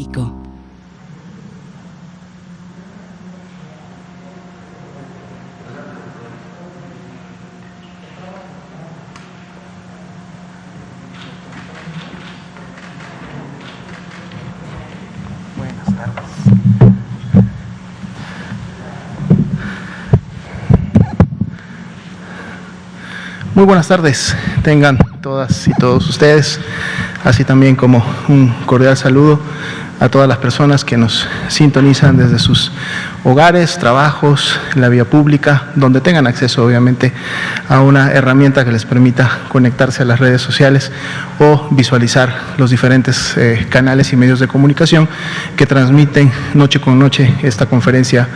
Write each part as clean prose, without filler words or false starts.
México. Buenas tardes. Muy buenas tardes, tengan todas y todos ustedes, así también como un cordial saludo a todas las personas que nos sintonizan desde sus hogares, trabajos, la vía pública, donde tengan acceso obviamente a una herramienta que les permita conectarse a las redes sociales o visualizar los diferentes canales y medios de comunicación que transmiten noche con noche esta conferencia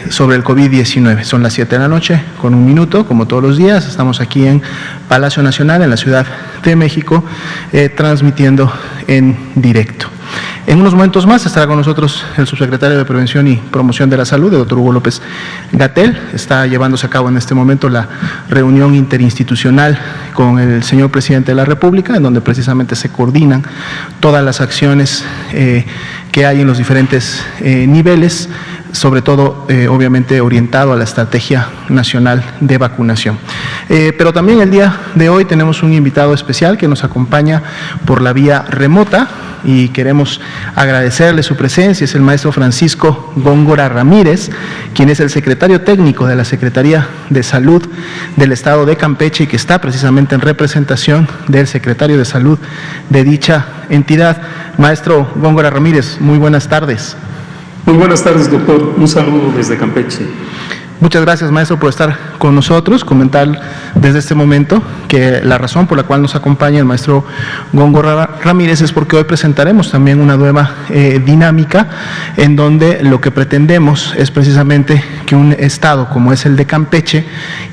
sobre el COVID-19. Son las 7 de la noche con 1 minuto, como todos los días. Estamos aquí en Palacio Nacional, en la Ciudad de México, transmitiendo en directo. En unos momentos más estará con nosotros el subsecretario de Prevención y Promoción de la Salud, el doctor Hugo López-Gatell. Está llevándose a cabo en este momento la reunión interinstitucional con el señor presidente de la República, en donde precisamente se coordinan todas las acciones que hay en los diferentes niveles, sobre todo obviamente orientado a la estrategia nacional de vacunación. Pero también el día de hoy tenemos un invitado especial que nos acompaña por la vía remota y queremos agradecerle su presencia. Es el maestro Francisco Góngora Ramírez, quien es el secretario técnico de la Secretaría de Salud del Estado de Campeche y que está precisamente en representación del secretario de Salud de dicha entidad. Maestro Góngora Ramírez, muy buenas tardes. Muy buenas tardes, doctor. Un saludo desde Campeche. Muchas gracias, maestro, por estar con nosotros. Comentar desde este momento que la razón por la cual nos acompaña el maestro Góngora Ramírez es porque hoy presentaremos también una nueva dinámica en donde lo que pretendemos es precisamente que un estado como es el de Campeche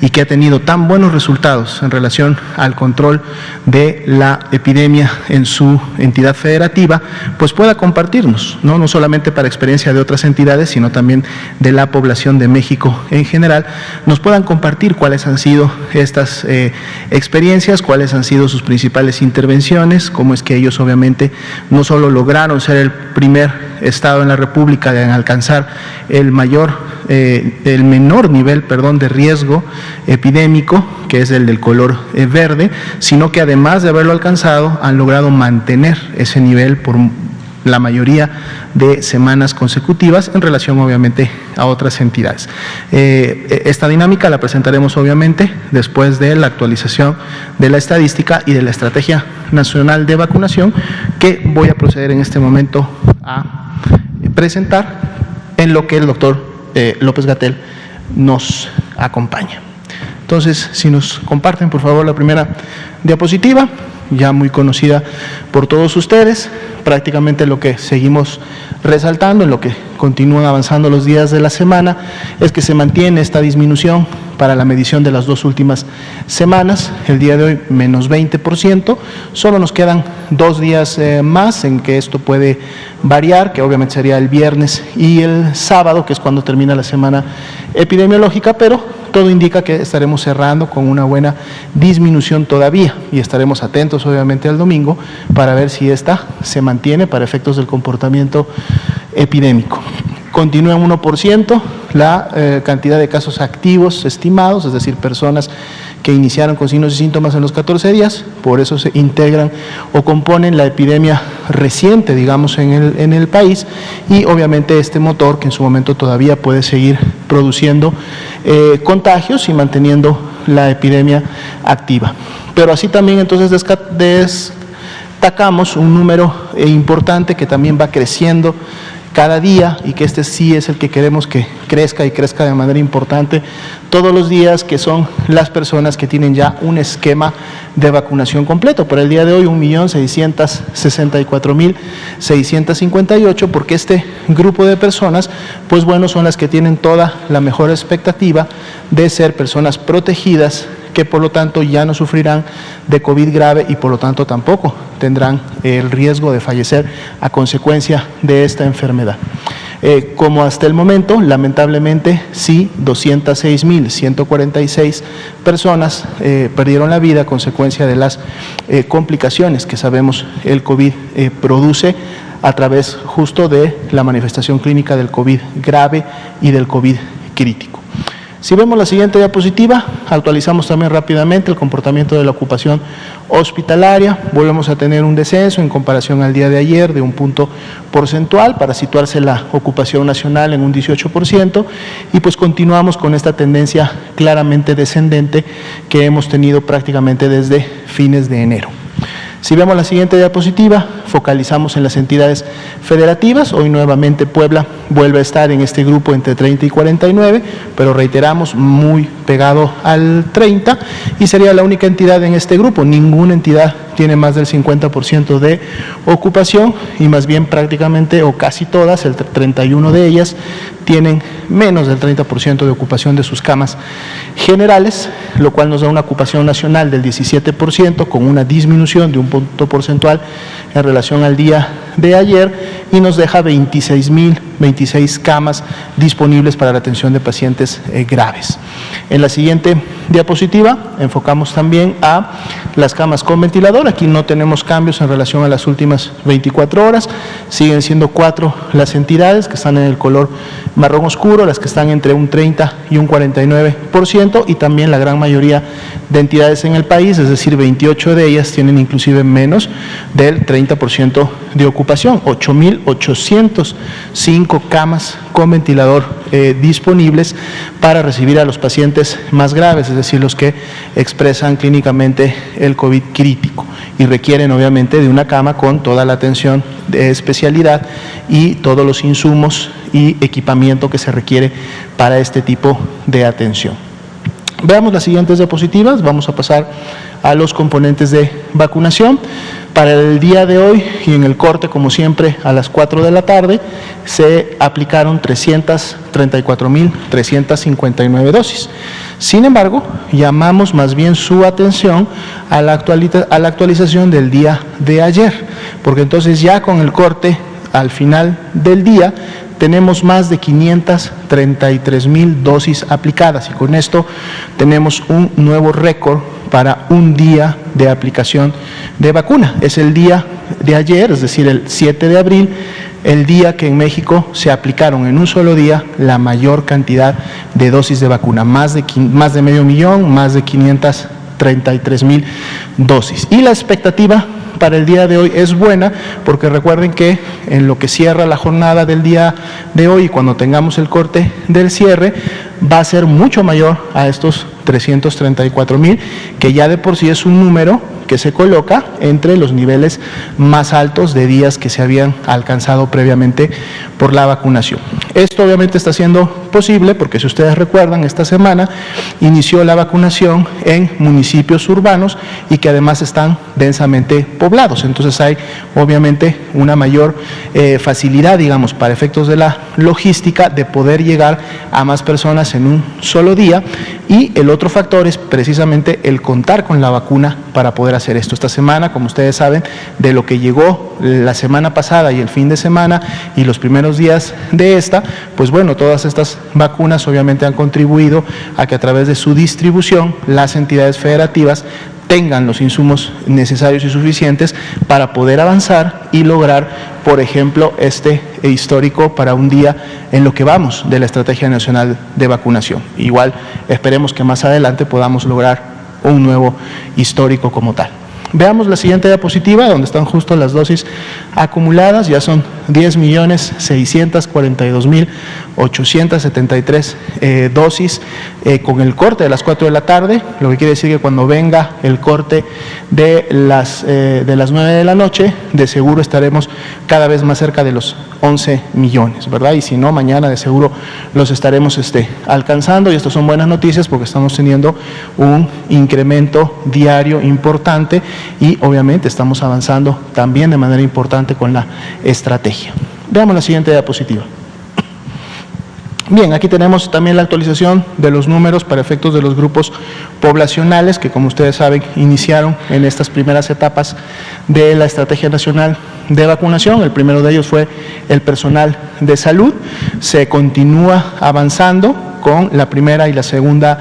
y que ha tenido tan buenos resultados en relación al control de la epidemia en su entidad federativa, pues pueda compartirnos, no solamente para experiencia de otras entidades, sino también de la población de México en general, nos puedan compartir cuáles han sido estas experiencias, cuáles han sido sus principales intervenciones, cómo es que ellos obviamente no solo lograron ser el primer estado en la República en alcanzar el menor nivel de riesgo epidémico, que es el del color verde, sino que además de haberlo alcanzado, han logrado mantener ese nivel por la mayoría de semanas consecutivas en relación obviamente a otras entidades. Esta dinámica la presentaremos obviamente después de la actualización de la estadística y de la Estrategia Nacional de Vacunación que voy a proceder en este momento a presentar, en lo que el doctor López-Gatell nos acompaña. Entonces, si nos comparten por favor la primera diapositiva, ya muy conocida por todos ustedes, prácticamente lo que seguimos resaltando, en lo que continúan avanzando los días de la semana, es que se mantiene esta disminución para la medición de las 2 últimas semanas. El día de hoy menos 20%, solo nos quedan 2 días más en que esto puede variar, que obviamente sería el viernes y el sábado, que es cuando termina la semana epidemiológica, pero todo indica que estaremos cerrando con una buena disminución todavía y estaremos atentos obviamente al domingo para ver si esta se mantiene para efectos del comportamiento epidémico. Continúa en 1% la cantidad de casos activos estimados, es decir, personas que iniciaron con signos y síntomas en los 14 días, por eso se integran o componen la epidemia reciente, digamos, en el país, y obviamente este motor que en su momento todavía puede seguir produciendo contagios y manteniendo la epidemia activa. Pero así también entonces destacamos un número importante que también va creciendo cada día y que este sí es el que queremos que crezca y crezca de manera importante todos los días, que son las personas que tienen ya un esquema de vacunación completo. Por el día de hoy 1.664.658, porque este grupo de personas, pues bueno, son las que tienen toda la mejor expectativa de ser personas protegidas, que por lo tanto ya no sufrirán de COVID grave y por lo tanto tampoco tendrán el riesgo de fallecer a consecuencia de esta enfermedad. Como hasta el momento, lamentablemente, sí, 206.146 personas perdieron la vida a consecuencia de las complicaciones que sabemos el COVID produce a través justo de la manifestación clínica del COVID grave y del COVID crítico. Si vemos la siguiente diapositiva, actualizamos también rápidamente el comportamiento de la ocupación hospitalaria. Volvemos a tener un descenso en comparación al día de ayer de un punto porcentual para situarse la ocupación nacional en un 18% y pues continuamos con esta tendencia claramente descendente que hemos tenido prácticamente desde fines de enero. Si vemos la siguiente diapositiva, focalizamos en las entidades federativas. Hoy nuevamente Puebla vuelve a estar en este grupo entre 30 y 49, pero reiteramos, muy pegado al 30, y sería la única entidad en este grupo. Ninguna entidad tiene más del 50% de ocupación y más bien prácticamente o casi todas, el 31 de ellas, tienen menos del 30% de ocupación de sus camas generales, lo cual nos da una ocupación nacional del 17% con una disminución de un punto porcentual en relación al día de ayer y nos deja 26.026 camas disponibles para la atención de pacientes graves. En la siguiente diapositiva enfocamos también a las camas con ventilador. Aquí no tenemos cambios en relación a las últimas 24 horas, siguen siendo 4 las entidades que están en el color marrón oscuro, las que están entre un 30 y un 49%, y también la gran mayoría de entidades en el país, es decir, 28 de ellas tienen inclusive menos del 30% de ocupación, 8.805 camas con ventilador disponibles para recibir a los pacientes más graves, es decir, los que expresan clínicamente el COVID crítico y requieren obviamente de una cama con toda la atención de especialidad y todos los insumos y equipamiento que se requiere para este tipo de atención. Veamos las siguientes diapositivas. Vamos a pasar a los componentes de vacunación. Para el día de hoy y en el corte, como siempre, a las 4 de la tarde, se aplicaron 334.359 dosis. Sin embargo, llamamos más bien su atención a la actualización del día de ayer, porque entonces ya con el corte al final del día tenemos más de 533.000 dosis aplicadas y con esto tenemos un nuevo récord para un día de aplicación de vacuna. Es el día de ayer, es decir, el 7 de abril, el día que en México se aplicaron en un solo día la mayor cantidad de dosis de vacuna, más de 500.000, más de 533.000 dosis. Y la expectativa para el día de hoy es buena, porque recuerden que en lo que cierra la jornada del día de hoy, cuando tengamos el corte del cierre, va a ser mucho mayor a estos 334.000, que ya de por sí es un número que se coloca entre los niveles más altos de días que se habían alcanzado previamente por la vacunación. Esto obviamente está siendo posible porque, si ustedes recuerdan, esta semana inició la vacunación en municipios urbanos y que además están densamente poblados. Entonces hay obviamente una mayor facilidad, digamos, para efectos de la logística, de poder llegar a más personas en un solo día. Y el otro factor es precisamente el contar con la vacuna para poder hacer esto. Esta semana, como ustedes saben, de lo que llegó la semana pasada y el fin de semana y los primeros días de esta, pues bueno, todas estas vacunas obviamente han contribuido a que a través de su distribución las entidades federativas tengan los insumos necesarios y suficientes para poder avanzar y lograr, por ejemplo, este histórico para un día en lo que vamos de la Estrategia Nacional de Vacunación. Igual esperemos que más adelante podamos lograr un nuevo histórico como tal. Veamos la siguiente diapositiva, donde están justo las dosis acumuladas. Ya son 10.642.873 dosis con el corte de las 4 de la tarde, lo que quiere decir que cuando venga el corte de las 9 de la noche, de seguro estaremos cada vez más cerca de los 11 millones, ¿verdad? Y si no, mañana de seguro los estaremos alcanzando, y estas son buenas noticias porque estamos teniendo un incremento diario importante y obviamente estamos avanzando también de manera importante con la estrategia. Veamos la siguiente diapositiva. Bien, aquí tenemos también la actualización de los números para efectos de los grupos poblacionales que, como ustedes saben, iniciaron en estas primeras etapas de la Estrategia Nacional de Vacunación. El primero de ellos fue el personal de salud. Se continúa avanzando con la primera y la segunda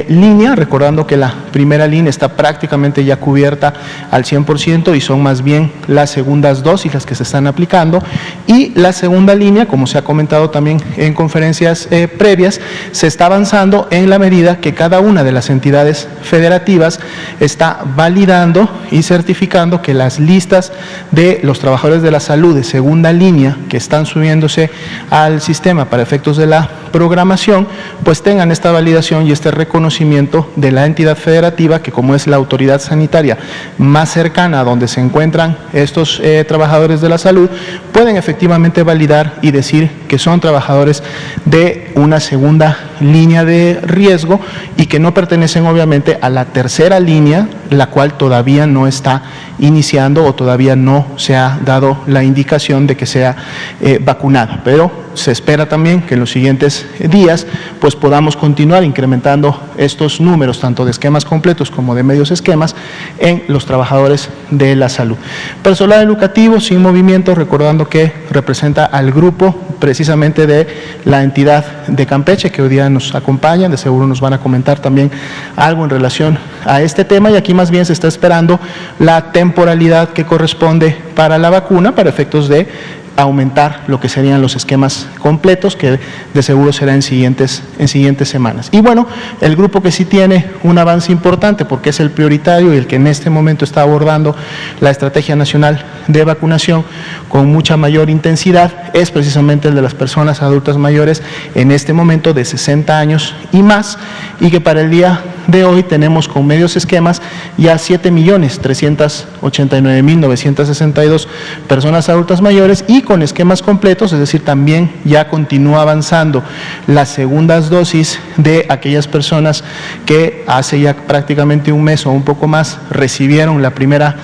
línea, recordando que la primera línea está prácticamente ya cubierta al 100% y son más bien las segundas dosis las que se están aplicando, y la segunda línea, como se ha comentado también en conferencias previas, se está avanzando en la medida que cada una de las entidades federativas está validando y certificando que las listas de los trabajadores de la salud de segunda línea que están subiéndose al sistema para efectos de la programación, pues tengan esta validación y este reconocimiento de la entidad federativa, que como es la autoridad sanitaria más cercana a donde se encuentran estos trabajadores de la salud, pueden efectivamente validar y decir que son trabajadores de una segunda línea de riesgo y que no pertenecen obviamente a la tercera línea, la cual todavía no está iniciando o todavía no se ha dado la indicación de que sea vacunada, pero se espera también que en los siguientes días pues podamos continuar incrementando estos números tanto de esquemas completos como de medios esquemas en los trabajadores de la salud. Personal educativo sin movimiento, recordando que representa al grupo precisamente de la entidad de Campeche, que hoy día nos acompañan, de seguro nos van a comentar también algo en relación a este tema, y aquí más bien se está esperando la temporalidad que corresponde para la vacuna para efectos de aumentar lo que serían los esquemas completos, que de seguro será en siguientes semanas. Y bueno, el grupo que sí tiene un avance importante, porque es el prioritario y el que en este momento está abordando la Estrategia Nacional de Vacunación con mucha mayor intensidad, es precisamente el de las personas adultas mayores en este momento de 60 años y más, y que para el día de hoy tenemos con medios esquemas ya 7.389.962 personas adultas mayores, y con esquemas completos, es decir, también ya continúa avanzando las segundas dosis de aquellas personas que hace ya prácticamente un mes o un poco más recibieron la primera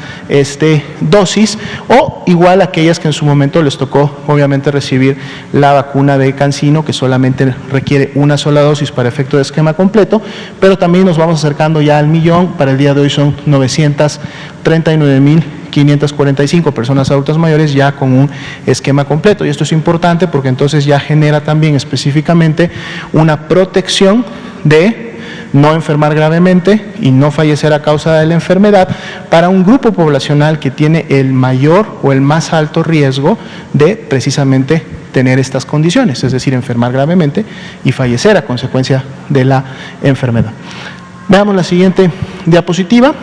dosis, o igual aquellas que en su momento les tocó obviamente recibir la vacuna de CanSino, que solamente requiere una sola dosis para efecto de esquema completo, pero también nos vamos acercando ya al millón. Para el día de hoy son 939.545 personas adultas mayores ya con un esquema completo, y esto es importante porque entonces ya genera también específicamente una protección de no enfermar gravemente y no fallecer a causa de la enfermedad para un grupo poblacional que tiene el mayor o el más alto riesgo de precisamente tener estas condiciones, es decir, enfermar gravemente y fallecer a consecuencia de la enfermedad. Veamos la siguiente diapositiva.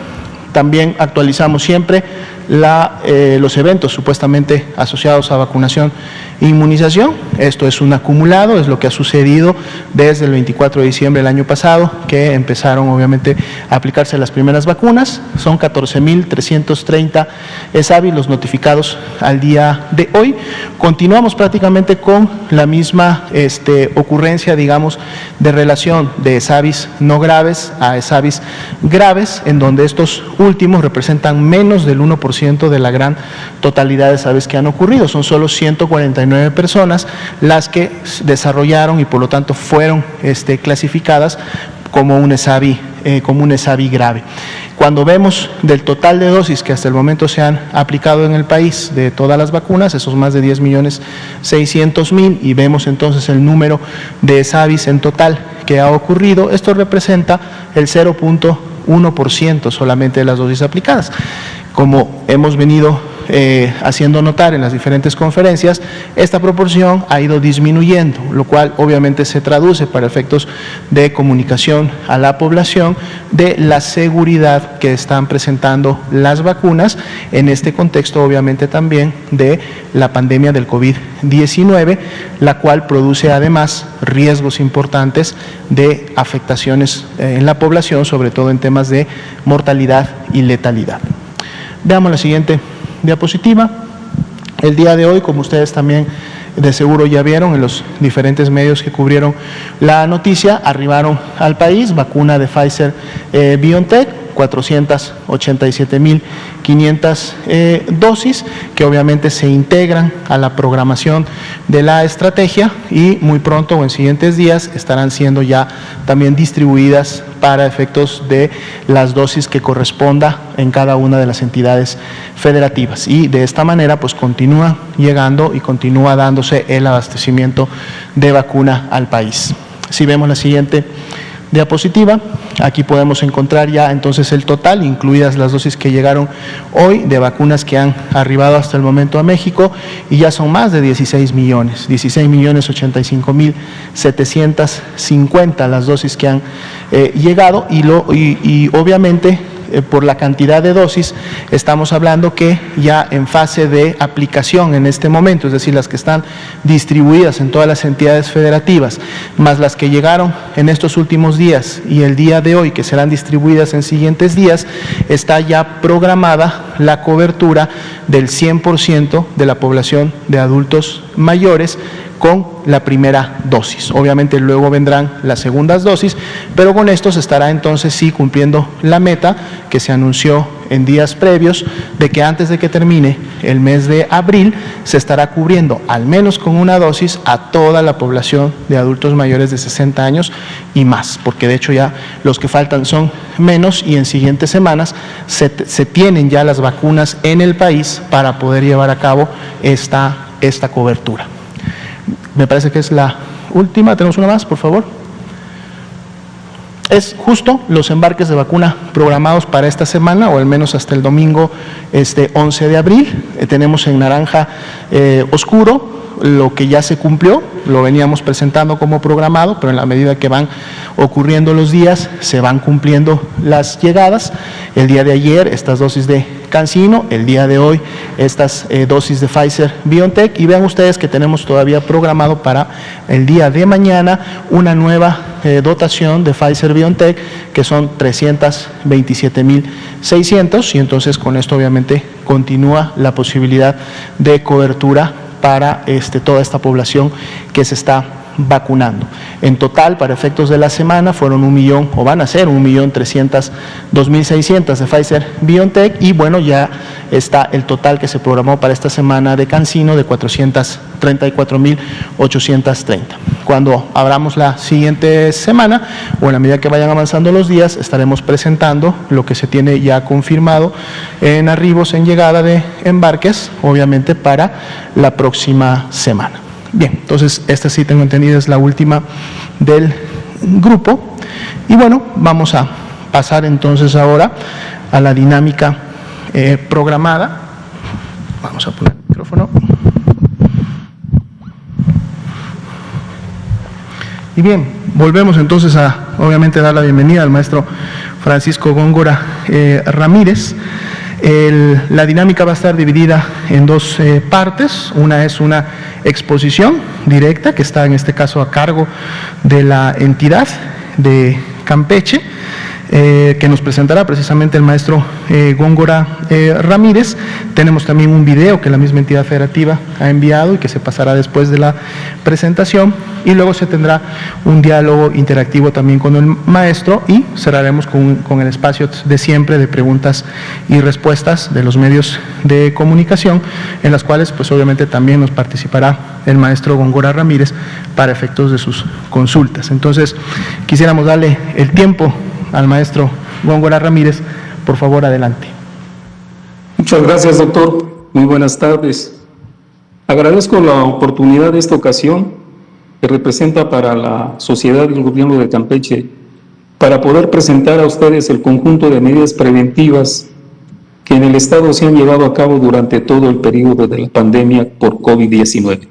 También actualizamos siempre los eventos supuestamente asociados a vacunación e inmunización. Esto es un acumulado, es lo que ha sucedido desde el 24 de diciembre del año pasado, que empezaron obviamente a aplicarse las primeras vacunas. Son 14.330 ESAVI los notificados al día de hoy. Continuamos prácticamente con la misma ocurrencia, digamos, de relación de ESAVIs no graves a ESAVIs graves, en donde estos últimos representan menos del 1% de la gran totalidad de ESAVIs que han ocurrido. Son solo 149 personas las que desarrollaron y por lo tanto fueron clasificadas como un ESAVI grave. Cuando vemos del total de dosis que hasta el momento se han aplicado en el país de todas las vacunas, esos más de 10.600.000, y vemos entonces el número de ESAVIs en total que ha ocurrido, esto representa el 0.1% solamente de las dosis aplicadas. Como hemos venido haciendo notar en las diferentes conferencias, esta proporción ha ido disminuyendo, lo cual obviamente se traduce para efectos de comunicación a la población de la seguridad que están presentando las vacunas en este contexto obviamente también de la pandemia del COVID-19, la cual produce además riesgos importantes de afectaciones en la población, sobre todo en temas de mortalidad y letalidad. Veamos la siguiente diapositiva. El día de hoy, como ustedes también de seguro ya vieron en los diferentes medios que cubrieron la noticia, arribaron al país vacuna de Pfizer BioNTech, 487.500 dosis, que obviamente se integran a la programación de la estrategia y muy pronto o en siguientes días estarán siendo ya también distribuidas para efectos de las dosis que corresponda en cada una de las entidades federativas, y de esta manera pues continúa llegando y continúa dándose el abastecimiento de vacuna al país. Si vemos la siguiente diapositiva, aquí podemos encontrar ya entonces el total, incluidas las dosis que llegaron hoy de vacunas que han arribado hasta el momento a México, y ya son más de 16 millones 85.750 las dosis que han llegado, y obviamente por la cantidad de dosis estamos hablando que ya en fase de aplicación en este momento, es decir, las que están distribuidas en todas las entidades federativas, más las que llegaron en estos últimos días y el día de hoy, que serán distribuidas en siguientes días, está ya programada la cobertura del 100% de la población de adultos mayores con la primera dosis. Obviamente luego vendrán las segundas dosis, pero con esto se estará entonces sí cumpliendo la meta que se anunció en días previos, de que antes de que termine el mes de abril se estará cubriendo al menos con una dosis a toda la población de adultos mayores de 60 años y más, porque de hecho ya los que faltan son menos, y en siguientes semanas se tienen ya las vacunas en el país para poder llevar a cabo esta cobertura. Me parece que es la última. ¿Tenemos una más, por favor? Es justo los embarques de vacuna programados para esta semana, o al menos hasta el domingo 11 de abril. Tenemos en naranja oscuro lo que ya se cumplió, lo veníamos presentando como programado, pero en la medida que van ocurriendo los días, se van cumpliendo las llegadas. El día de ayer, estas dosis de CanSino, el día de hoy, estas dosis de Pfizer-BioNTech, y vean ustedes que tenemos todavía programado para el día de mañana una nueva dotación de Pfizer-BioNTech, que son 327.600, y entonces con esto obviamente continúa la posibilidad de cobertura para toda esta población que se está vacunando. En total, para efectos de la semana, fueron 1 millón, o van a ser 1.302.600 de Pfizer-BioNTech, y bueno, ya está el total que se programó para esta semana de CanSino de 434.830. Cuando abramos la siguiente semana, o en la medida que vayan avanzando los días, estaremos presentando lo que se tiene ya confirmado en arribos, en llegada de embarques, obviamente para la próxima semana. Bien, entonces esta sí tengo entendido es la última del grupo, y bueno, vamos a pasar entonces ahora a la dinámica programada. Vamos a poner el micrófono. Y bien, volvemos entonces a, obviamente, dar la bienvenida al maestro Francisco Góngora Ramírez. La dinámica va a estar dividida en dos partes. Una es una exposición directa, que está en este caso a cargo de la entidad de Campeche, que nos presentará precisamente el maestro Góngora Ramírez. Tenemos también un video que la misma entidad federativa ha enviado y que se pasará después de la presentación, y luego se tendrá un diálogo interactivo también con el maestro, y cerraremos con el espacio de siempre de preguntas y respuestas de los medios de comunicación, en las cuales pues obviamente también nos participará el maestro Góngora Ramírez para efectos de sus consultas. Entonces quisiéramos darle el tiempo al maestro Góngora Ramírez. Por favor, adelante. Muchas gracias, doctor. Muy buenas tardes. Agradezco la oportunidad de esta ocasión que representa para la sociedad y el gobierno de Campeche para poder presentar a ustedes el conjunto de medidas preventivas que en el Estado se han llevado a cabo durante todo el periodo de la pandemia por COVID-19.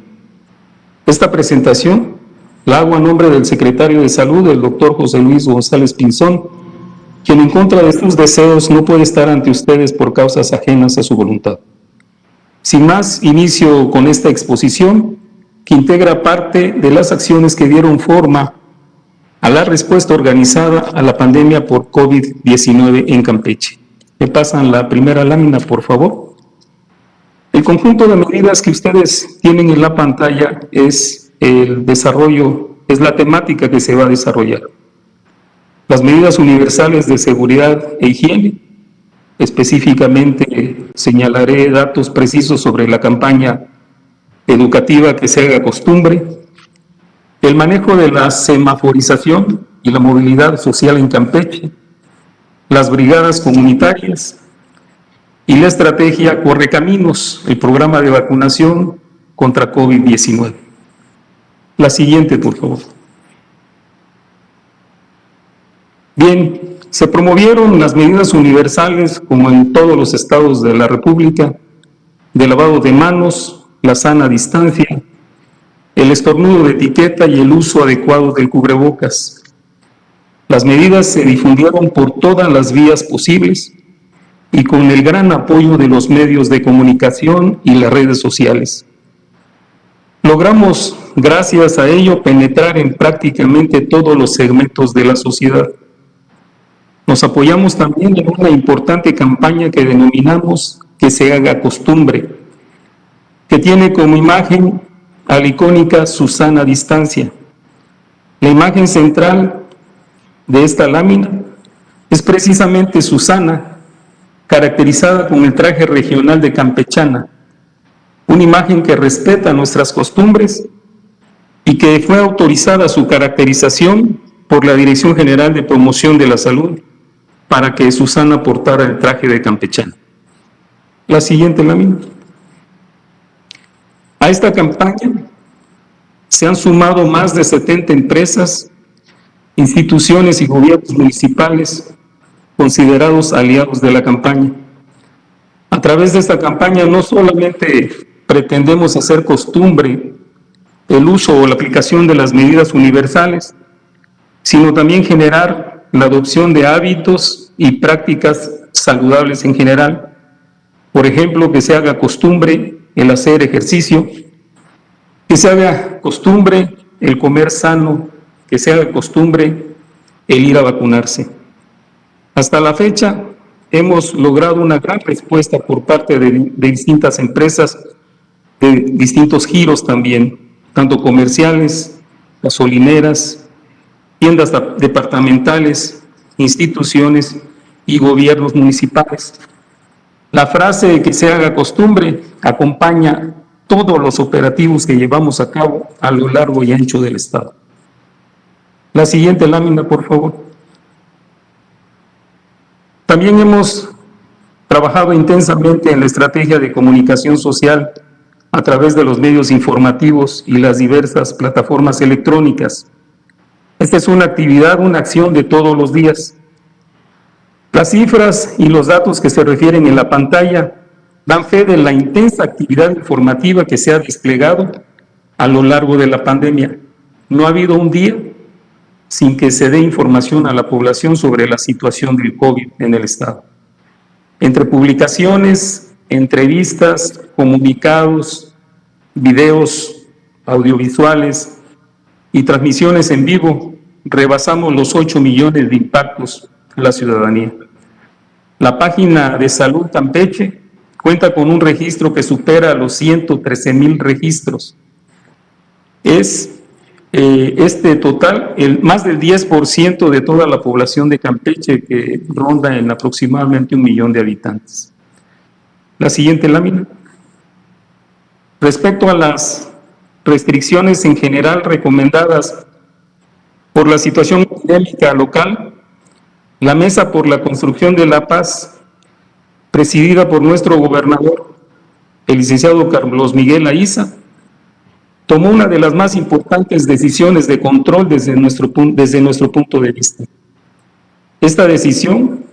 Esta presentación la hago a nombre del secretario de Salud, el doctor José Luis González Pinzón, quien en contra de sus deseos no puede estar ante ustedes por causas ajenas a su voluntad. Sin más, inicio con esta exposición que integra parte de las acciones que dieron forma a la respuesta organizada a la pandemia por COVID-19 en Campeche. ¿Me pasan la primera lámina, por favor? El conjunto de medidas que ustedes tienen en la pantalla es el desarrollo, es la temática que se va a desarrollar. Las medidas universales de seguridad e higiene. Específicamente señalaré datos precisos sobre la campaña educativa que se haga costumbre, el manejo de la semaforización y la movilidad social en Campeche, las brigadas comunitarias y la estrategia Correcaminos, el programa de vacunación contra COVID-19. La siguiente, por favor. Bien, se promovieron las medidas universales, como en todos los estados de la República, de lavado de manos, la sana distancia, el estornudo de etiqueta y el uso adecuado del cubrebocas. Las medidas se difundieron por todas las vías posibles y con el gran apoyo de los medios de comunicación y las redes sociales. Logramos, gracias a ello, penetrar en prácticamente todos los segmentos de la sociedad. Nos apoyamos también en una importante campaña que denominamos Que se haga costumbre, que tiene como imagen a la icónica Susana Distancia. La imagen central de esta lámina es precisamente Susana, caracterizada con el traje regional de campechana, una imagen que respeta nuestras costumbres y que fue autorizada su caracterización por la Dirección General de Promoción de la Salud para que Susana portara el traje de campechana. La siguiente lámina. A esta campaña se han sumado más de 70 empresas, instituciones y gobiernos municipales considerados aliados de la campaña. A través de esta campaña no solamente pretendemos hacer costumbre el uso o la aplicación de las medidas universales, sino también generar la adopción de hábitos y prácticas saludables en general. Por ejemplo, que se haga costumbre el hacer ejercicio, que se haga costumbre el comer sano, que se haga costumbre el ir a vacunarse. Hasta la fecha hemos logrado una gran respuesta por parte de distintas empresas, de distintos giros también, tanto comerciales, gasolineras, tiendas departamentales, instituciones y gobiernos municipales. La frase de que se haga costumbre acompaña todos los operativos que llevamos a cabo a lo largo y ancho del estado. La siguiente lámina, por favor. También hemos trabajado intensamente en la estrategia de comunicación social a través de los medios informativos y las diversas plataformas electrónicas. Esta es una actividad, una acción de todos los días. Las cifras y los datos que se refieren en la pantalla dan fe de la intensa actividad informativa que se ha desplegado a lo largo de la pandemia. No ha habido un día sin que se dé información a la población sobre la situación del COVID en el estado. Entre publicaciones, entrevistas, comunicados, videos, audiovisuales y transmisiones en vivo, rebasamos los 8 millones de impactos a la ciudadanía. La página de Salud Campeche cuenta con un registro que supera los 113,000 registros. Es este total, más del 10% de toda la población de Campeche, que ronda en aproximadamente 1 millón de habitantes. La siguiente lámina. Respecto a las restricciones en general recomendadas por la situación epidémica local, la Mesa por la Construcción de la Paz, presidida por nuestro gobernador, el licenciado Carlos Miguel Aiza, tomó una de las más importantes decisiones de control desde nuestro punto de vista. Esta decisión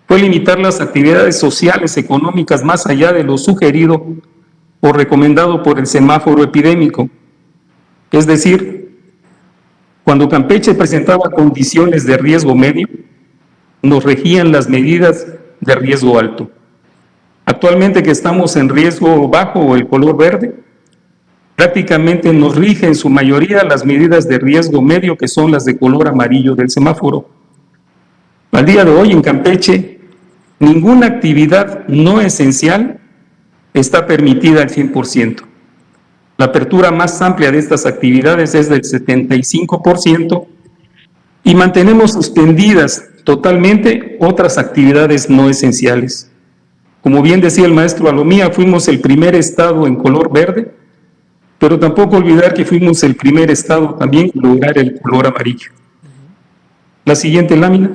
fue limitar las actividades sociales económicas más allá de lo sugerido o recomendado por el semáforo epidémico. Es decir, cuando Campeche presentaba condiciones de riesgo medio, nos regían las medidas de riesgo alto. Actualmente que estamos en riesgo bajo o el color verde, prácticamente nos rige en su mayoría las medidas de riesgo medio, que son las de color amarillo del semáforo. Al día de hoy en Campeche, ninguna actividad no esencial está permitida al 100%. La apertura más amplia de estas actividades es del 75% y mantenemos suspendidas totalmente otras actividades no esenciales. Como bien decía el maestro Alomía, fuimos el primer estado en color verde, pero tampoco olvidar que fuimos el primer estado también en lograr el color amarillo. La siguiente lámina.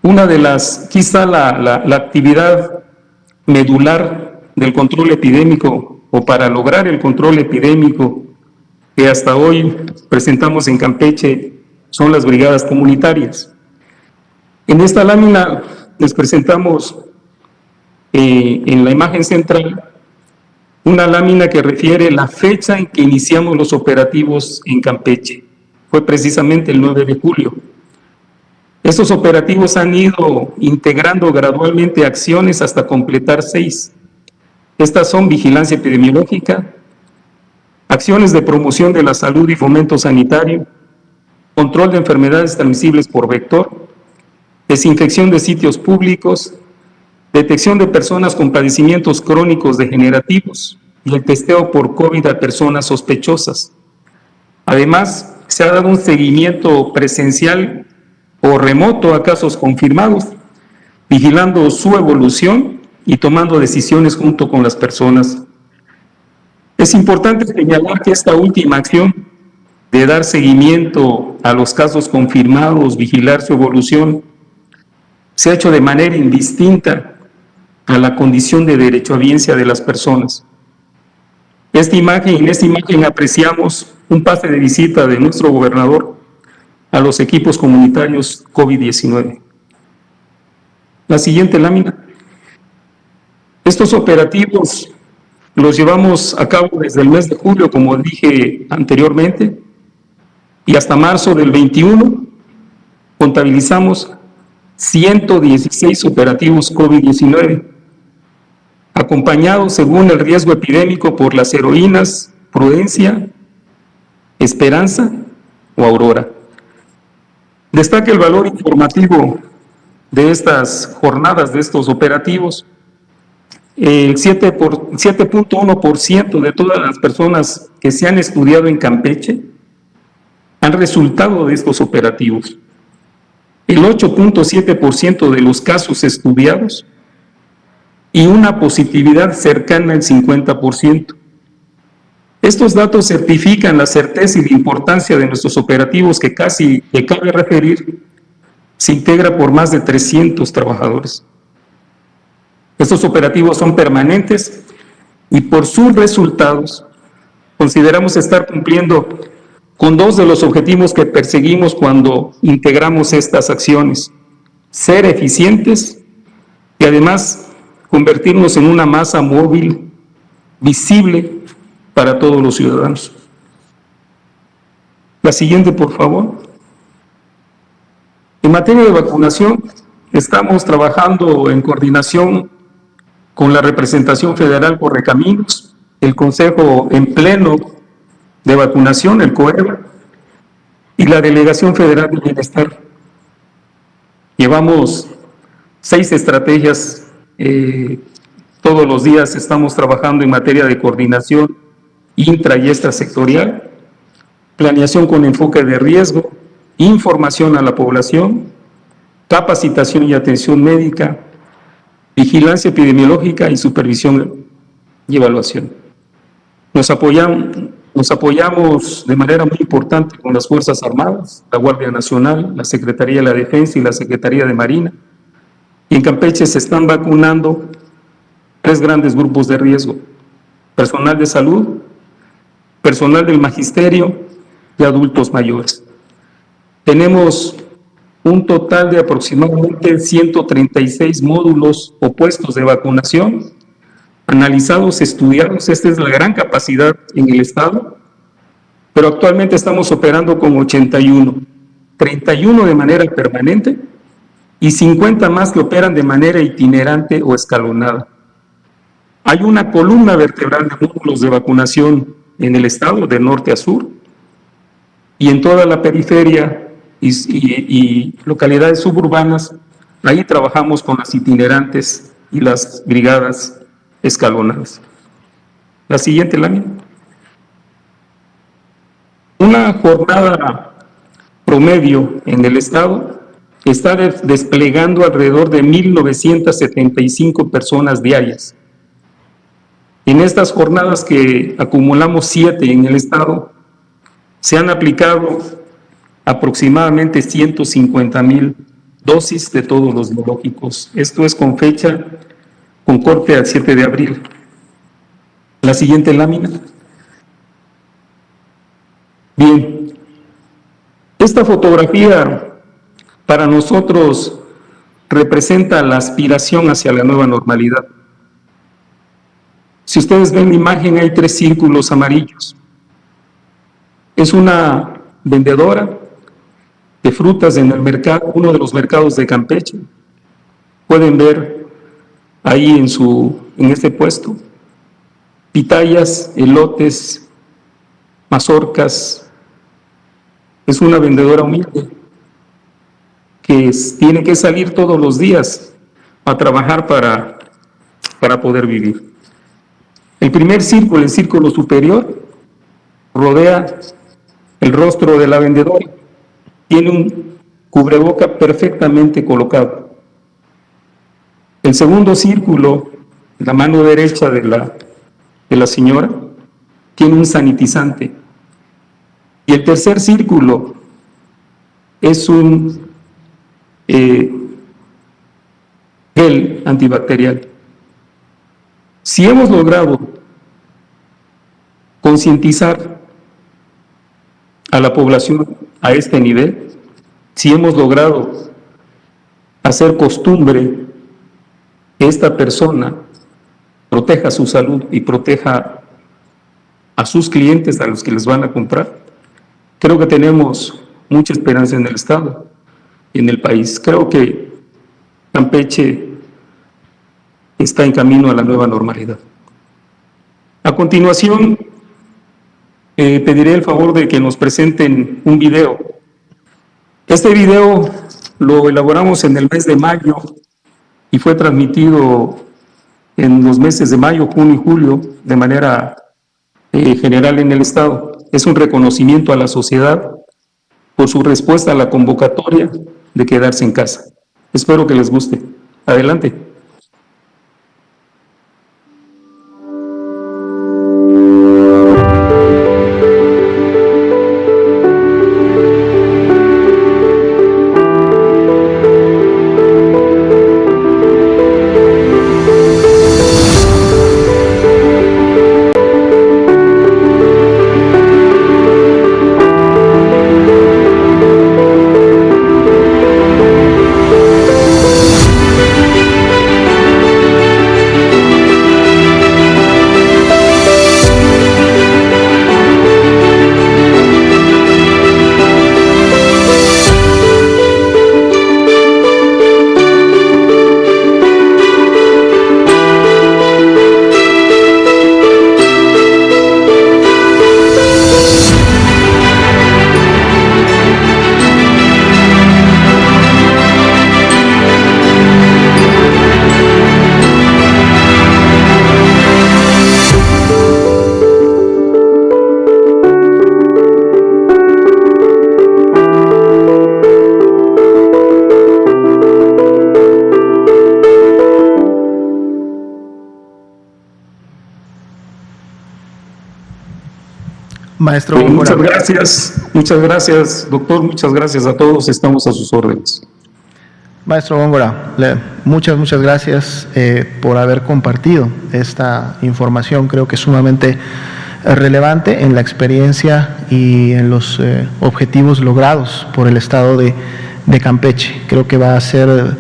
Una de las, quizá la actividad medular del control epidémico, o para lograr el control epidémico que hasta hoy presentamos en Campeche, son las brigadas comunitarias. En esta lámina les presentamos en la imagen central una lámina que refiere la fecha en que iniciamos los operativos en Campeche. Fue precisamente el 9 de julio. Estos operativos han ido integrando gradualmente acciones hasta completar 6. Estas son vigilancia epidemiológica, acciones de promoción de la salud y fomento sanitario, control de enfermedades transmisibles por vector, desinfección de sitios públicos, detección de personas con padecimientos crónicos degenerativos y el testeo por COVID a personas sospechosas. Además, se ha dado un seguimiento presencial o remoto a casos confirmados, vigilando su evolución y tomando decisiones junto con las personas. Es importante señalar que esta última acción de dar seguimiento a los casos confirmados, vigilar su evolución, se ha hecho de manera indistinta a la condición de derechohabiencia de las personas. En esta imagen apreciamos un pase de visita de nuestro gobernador a los equipos comunitarios COVID-19. La siguiente lámina. Estos operativos los llevamos a cabo desde el mes de julio, como dije anteriormente, y hasta marzo del 21 contabilizamos 116 operativos COVID-19, acompañados según el riesgo epidémico por las heroínas Prudencia, Esperanza o Aurora. Destaca el valor informativo de estas jornadas, de estos operativos. El 7.1% de todas las personas que se han estudiado en Campeche han resultado de estos operativos. El 8.7% de los casos estudiados y una positividad cercana al 50%. Estos datos certifican la certeza y la importancia de nuestros operativos que cabe referir, se integra por más de 300 trabajadores. Estos operativos son permanentes y por sus resultados consideramos estar cumpliendo con 2 de los objetivos que perseguimos cuando integramos estas acciones: ser eficientes y además convertirnos en una masa móvil visible para todos los ciudadanos. La siguiente, por favor. En materia de vacunación, estamos trabajando en coordinación con la representación federal Correcaminos, el Consejo en Pleno de Vacunación, el COEVA, y la Delegación Federal de Bienestar. Llevamos 6 estrategias, todos los días estamos trabajando en materia de coordinación intra y extrasectorial, planeación con enfoque de riesgo, información a la población, capacitación y atención médica, vigilancia epidemiológica y supervisión y evaluación. Nos apoyamos de manera muy importante con las Fuerzas Armadas, la Guardia Nacional, la Secretaría de la Defensa y la Secretaría de Marina. Y en Campeche se están vacunando 3 grandes grupos de riesgo: personal de salud, personal del magisterio y adultos mayores. Tenemos un total de aproximadamente 136 módulos o puestos de vacunación analizados, estudiados. Esta es la gran capacidad en el estado, pero actualmente estamos operando con 81, 31 de manera permanente y 50 más que operan de manera itinerante o escalonada. Hay una columna vertebral de módulos de vacunación en el estado, de norte a sur, y en toda la periferia y localidades suburbanas. Ahí trabajamos con las itinerantes y las brigadas escalonadas. La siguiente lámina. Una jornada promedio en el estado está desplegando alrededor de 1,975 personas diarias. En estas jornadas, que acumulamos 7 en el estado, se han aplicado aproximadamente 150,000 dosis de todos los biológicos. Esto es con fecha, con corte al 7 de abril. La siguiente lámina. Bien, Esta fotografía para nosotros representa la aspiración hacia la nueva normalidad. Si ustedes ven la imagen, hay 3 círculos amarillos. Es una vendedora de frutas en el mercado, uno de los mercados de Campeche. Pueden ver ahí en este puesto pitayas, elotes, mazorcas. Es una vendedora humilde que tiene que salir todos los días a trabajar para poder vivir. El primer círculo, el círculo superior, rodea el rostro de la vendedora. Tiene un cubreboca perfectamente colocado. El segundo círculo, la mano derecha de la señora, tiene un sanitizante. Y el tercer círculo es un gel antibacterial. Si hemos logrado concientizar a la población a este nivel, si hemos logrado hacer costumbre que esta persona proteja su salud y proteja a sus clientes, a los que les van a comprar, creo que tenemos mucha esperanza en el Estado y en el país. Creo que Campeche está en camino a la nueva normalidad. A continuación, pediré el favor de que nos presenten un video. Este video lo elaboramos en el mes de mayo y fue transmitido en los meses de mayo, junio y julio de manera general en el Estado. Es un reconocimiento a la sociedad por su respuesta a la convocatoria de quedarse en casa. Espero que les guste. Adelante. Maestro Góngora. Muchas gracias, doctor, muchas gracias a todos, estamos a sus órdenes. Maestro Góngora, muchas gracias por haber compartido esta información, creo que es sumamente relevante en la experiencia y en los objetivos logrados por el Estado de Campeche. Creo que va a ser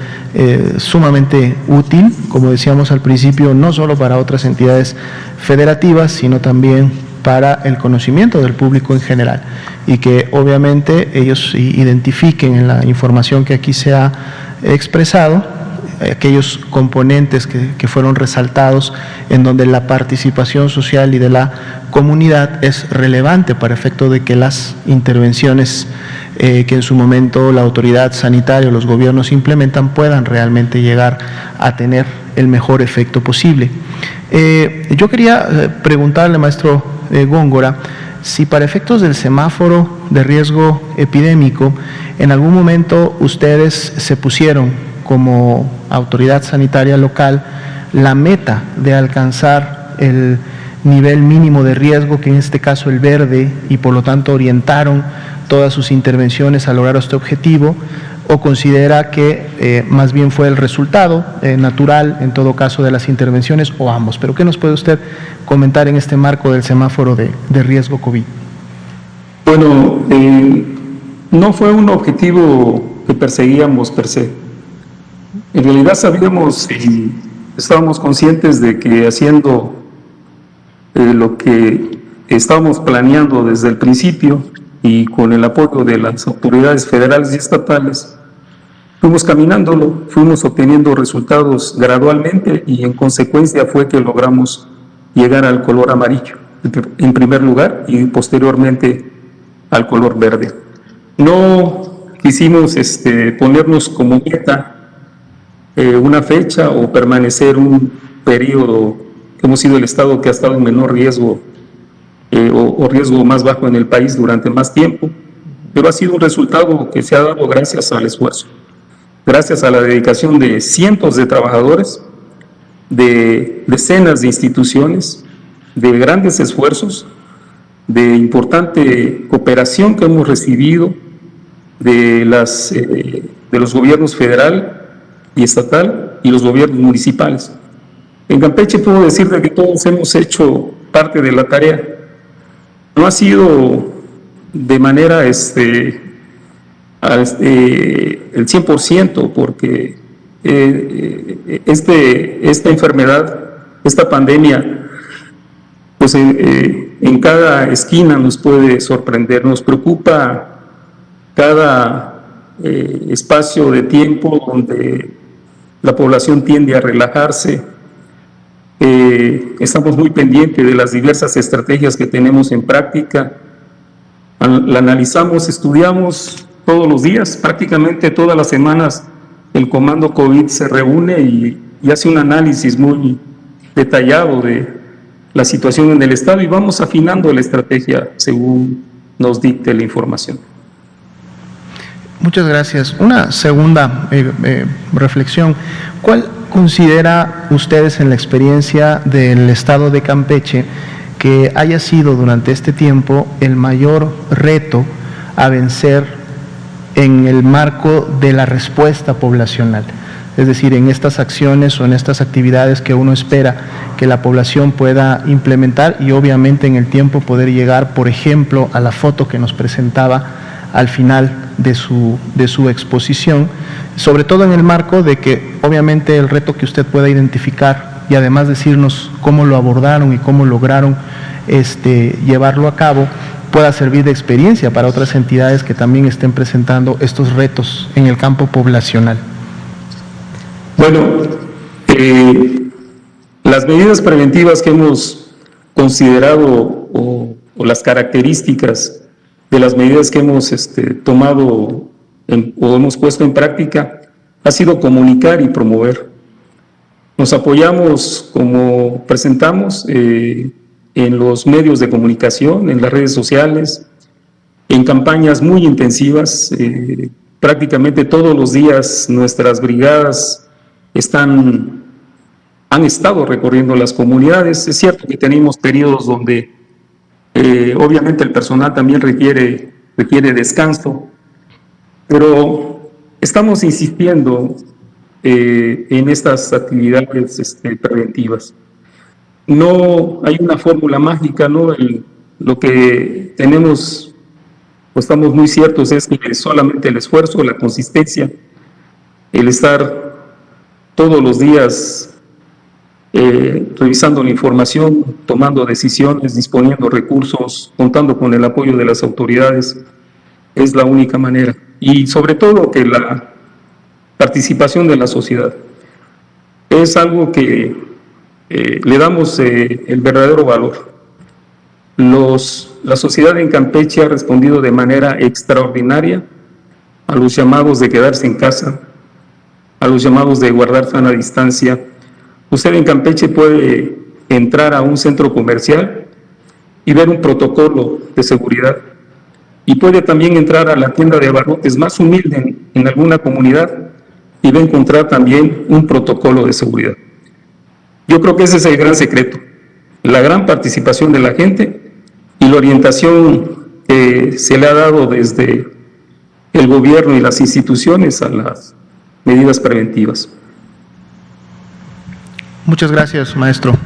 sumamente útil, como decíamos al principio, no solo para otras entidades federativas, sino también para el conocimiento del público en general, y que obviamente ellos identifiquen en la información que aquí se ha expresado aquellos componentes que fueron resaltados en donde la participación social y de la comunidad es relevante para efecto de que las intervenciones que en su momento la autoridad sanitaria o los gobiernos implementan puedan realmente llegar a tener el mejor efecto posible. Yo quería preguntarle, maestro Góngora, si para efectos del semáforo de riesgo epidémico, en algún momento ustedes se pusieron como autoridad sanitaria local la meta de alcanzar el nivel mínimo de riesgo, que en este caso el verde, y por lo tanto orientaron todas sus intervenciones a lograr este objetivo, o considera que más bien fue el resultado natural, en todo caso, de las intervenciones, o ambos. Pero ¿qué nos puede usted comentar en este marco del semáforo de riesgo COVID? Bueno, no fue un objetivo que perseguíamos per se. En realidad sabíamos y estábamos conscientes de que haciendo lo que estábamos planeando desde el principio y con el apoyo de las autoridades federales y estatales, fuimos caminándolo, fuimos obteniendo resultados gradualmente y en consecuencia fue que logramos llegar al color amarillo en primer lugar y posteriormente al color verde. No quisimos ponernos como meta una fecha o permanecer un periodo que hemos sido el estado que ha estado en menor riesgo o riesgo más bajo en el país durante más tiempo, pero ha sido un resultado que se ha dado gracias al esfuerzo, gracias a la dedicación de cientos de trabajadores, de decenas de instituciones, de grandes esfuerzos, de importante cooperación que hemos recibido de los gobiernos federal y estatal y los gobiernos municipales. En Campeche puedo decirte que todos hemos hecho parte de la tarea. No ha sido de manera el 100%, porque esta enfermedad, esta pandemia, pues en cada esquina nos puede sorprender. Nos preocupa cada espacio de tiempo donde la población tiende a relajarse. Estamos muy pendientes de las diversas estrategias que tenemos en práctica. La analizamos, estudiamos todos los días, prácticamente todas las semanas el Comando COVID se reúne y hace un análisis muy detallado de la situación en el estado y vamos afinando la estrategia según nos dicte la información. Muchas gracias. Una segunda reflexión. ¿Cuál considera ustedes en la experiencia del estado de Campeche que haya sido durante este tiempo el mayor reto a vencer en el marco de la respuesta poblacional? Es decir, en estas acciones o en estas actividades que uno espera que la población pueda implementar y obviamente en el tiempo poder llegar, por ejemplo, a la foto que nos presentaba al final de su exposición, sobre todo en el marco de que obviamente el reto que usted pueda identificar y además decirnos cómo lo abordaron y cómo lograron llevarlo a cabo, pueda servir de experiencia para otras entidades que también estén presentando estos retos en el campo poblacional. Bueno, las medidas preventivas que hemos considerado o las características de las medidas que hemos tomado o hemos puesto en práctica ha sido comunicar y promover. Nos apoyamos, como presentamos, en los medios de comunicación, en las redes sociales, en campañas muy intensivas. Prácticamente todos los días nuestras brigadas han estado recorriendo las comunidades. Es cierto que tenemos periodos donde obviamente el personal también requiere descanso, pero estamos insistiendo en estas actividades preventivas. No hay una fórmula mágica, ¿no? Lo que tenemos, pues estamos muy ciertos, es que solamente el esfuerzo, la consistencia, el estar todos los días revisando la información, tomando decisiones, disponiendo recursos, contando con el apoyo de las autoridades, es la única manera. Y sobre todo que la participación de la sociedad es algo que le damos el verdadero valor. La sociedad en Campeche ha respondido de manera extraordinaria a los llamados de quedarse en casa, a los llamados de guardar sana distancia. Usted en Campeche puede entrar a un centro comercial y ver un protocolo de seguridad, y puede también entrar a la tienda de abarrotes más humilde en alguna comunidad y va a encontrar también un protocolo de seguridad. Yo creo que ese es el gran secreto, la gran participación de la gente y la orientación que se le ha dado desde el gobierno y las instituciones a las medidas preventivas. Muchas gracias, maestro.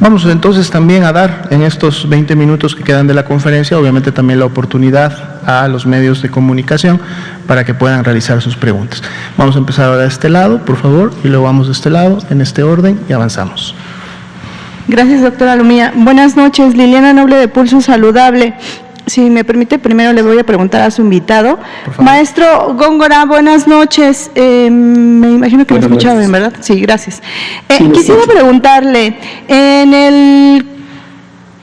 Vamos entonces también a dar en estos 20 minutos que quedan de la conferencia, obviamente también la oportunidad a los medios de comunicación para que puedan realizar sus preguntas. Vamos a empezar ahora de este lado, por favor, y luego vamos de este lado, en este orden, y avanzamos. Gracias, doctora Lumía. Buenas noches, Liliana Noble de Pulso Saludable. Si me permite, primero le voy a preguntar a su invitado. Maestro Góngora, buenas noches. Me imagino que me escuchaba bien, ¿verdad? Sí, gracias. Quisiera preguntarle,